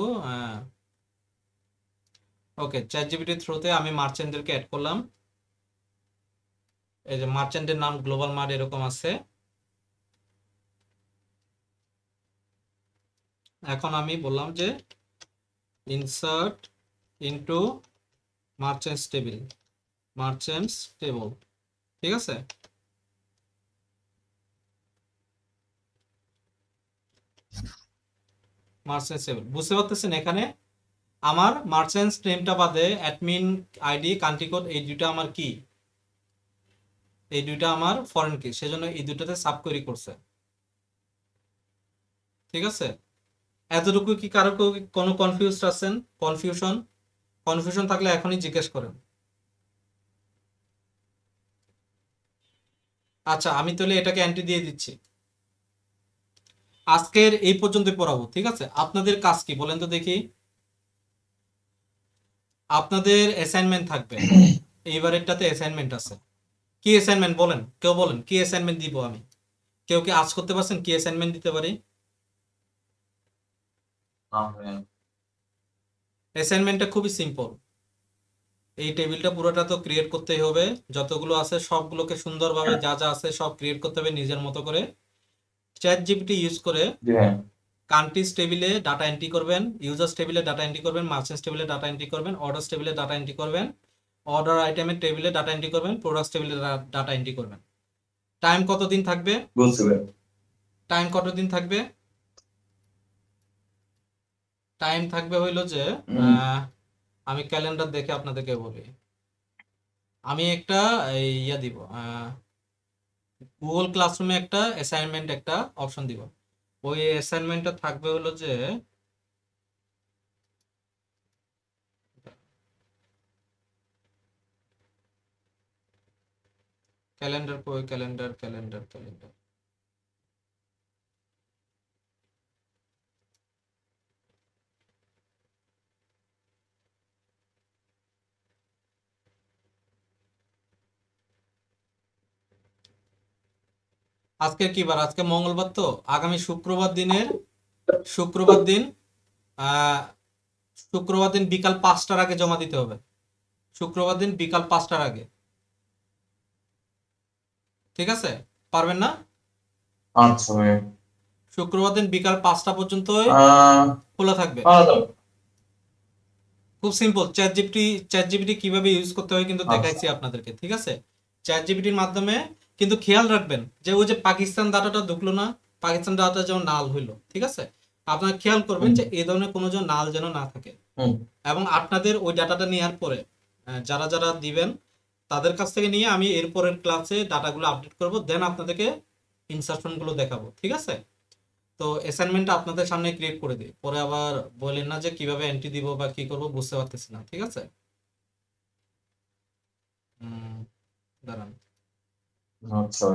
ওকে, চ্যাটজিপিটির থ্রুতে আমি মার্চেন্টদেরকে অ্যাড করলাম। এই যে মার্চেন্টের নাম গ্লোবাল মার্ট এরকম আছে। এখন আমি বললাম যে insert into merchants table, merchants table, ঠিক আছে? মার্চেন্টস টেবল বুঝতে পারতেছেন? এখানে আমার মার্চেন্টস নেমটা বাদে অ্যাডমিন আইডি কান্ট্রি কোড এই দুইটা আমার কি, এই দুইটা আমার ফরেন কি, সেজন্য এই দুইটাতে সাব কোয়েরি করছে, ঠিক আছে? এতটুকু কি কারো কোনো কনফিউজ আছেন? কনফিউশন থাকলে এখনই জিজ্ঞেস করেন। আচ্ছা, আমি তাহলে এটাকে এন্ট্রি দিয়ে দিচ্ছি। আজকের এই পর্যন্ত পড়াবো, ঠিক আছে? আপনাদের কাজ কি বলেন তো দেখি। আপনাদের অ্যাসাইনমেন্ট থাকবে, এইবারেরটাতে অ্যাসাইনমেন্ট আছে। কি অ্যাসাইনমেন্ট বলেন, কেউ বলেন কি অ্যাসাইনমেন্ট দিব আমি? কেউ কি আজ করতে পারছেন কি অ্যাসাইনমেন্ট দিতে পারি? অ্যাসাইনমেন্টটা খুবই সিম্পল। এই টেবিলটা পুরোটা তো ক্রিয়েট করতেই হবে, যতগুলো আছে সবগুলোকে সুন্দরভাবে যা যা আছে সব ক্রিয়েট করতে হবে নিজের মতো করে। চ্যাটজিপিটি ইউজ করে কান্ট্রিজ টেবিলে ডাটা এন্ট্রি করবেন, ইউজার্স টেবিলে ডাটা এন্ট্রি করবেন, মার্চেন্টস টেবিলে ডাটা এন্ট্রি করবেন, অর্ডার্স টেবিলে ডাটা এন্ট্রি করবেন, অর্ডার আইটেমের টেবিলে ডাটা এন্ট্রি করবেন, প্রোডাক্টস টেবিলে ডাটা এন্ট্রি করবেন। টাইম কতদিন থাকবে? টাইম কতদিন থাকবে? টাইম থাকবে হইলো যে আমি ক্যালেন্ডার দেখে আপনাদেরকে বলি। আমি একটা ইয়া দিব, গুগল ক্লাসরুমে একটা অ্যাসাইনমেন্ট একটা অপশন দিব। ওই অ্যাসাইনমেন্টটা থাকবে হলো যে ক্যালেন্ডার কই, ক্যালেন্ডার ক্যালেন্ডার ক্যালেন্ডার আজকে কি বার? আজকে মঙ্গলবার, তো আগামী শুক্রবার দিন শুক্রবার দিন বিকাল 5টার আগে জমা দিতে হবে। শুক্রবার দিন বিকাল 5টার আগে, ঠিক আছে? পারবেন না? আচ্ছা, শুক্রবার দিন বিকাল 5টা পর্যন্ত খোলা থাকবে। খুব সিম্পল। চ্যাটজিপিটি কিভাবে ইউজ করতে হয় কিন্তু দেখাইছি আপনাদেরকে, ঠিক আছে? চ্যাটজিপিটির মাধ্যমে কিন্তু খেয়াল রাখবেন যে ওই যে পাকিস্তান ডাটাটা ঢুকলো না, পাকিস্তান ডাটা যেমন নাল হইলো, ঠিক আছে? আপনারা খেয়াল করবেন যে এই ধরনের কোনো যেন নাল যেন না থাকে। এবং আপনাদের ওই ডাটাটা নেওয়ার পরে যারা যারা দিবেন তাদের কাছ থেকে নিয়ে আমি এরপরের ক্লাসে ডাটাগুলো আপডেট করব, দেন আপনাদেরকে ইনসারশন গুলো দেখাবো, ঠিক আছে? তো অ্যাসাইনমেন্টটা আপনাদের সামনে ক্রিয়েট করে দিই, পরে আবার বলেন না যে কিভাবে এন্ট্রি দিব বা কি করব বুঝতে পারতেছি না, ঠিক আছে? দাঁড়ান। আচ্ছা।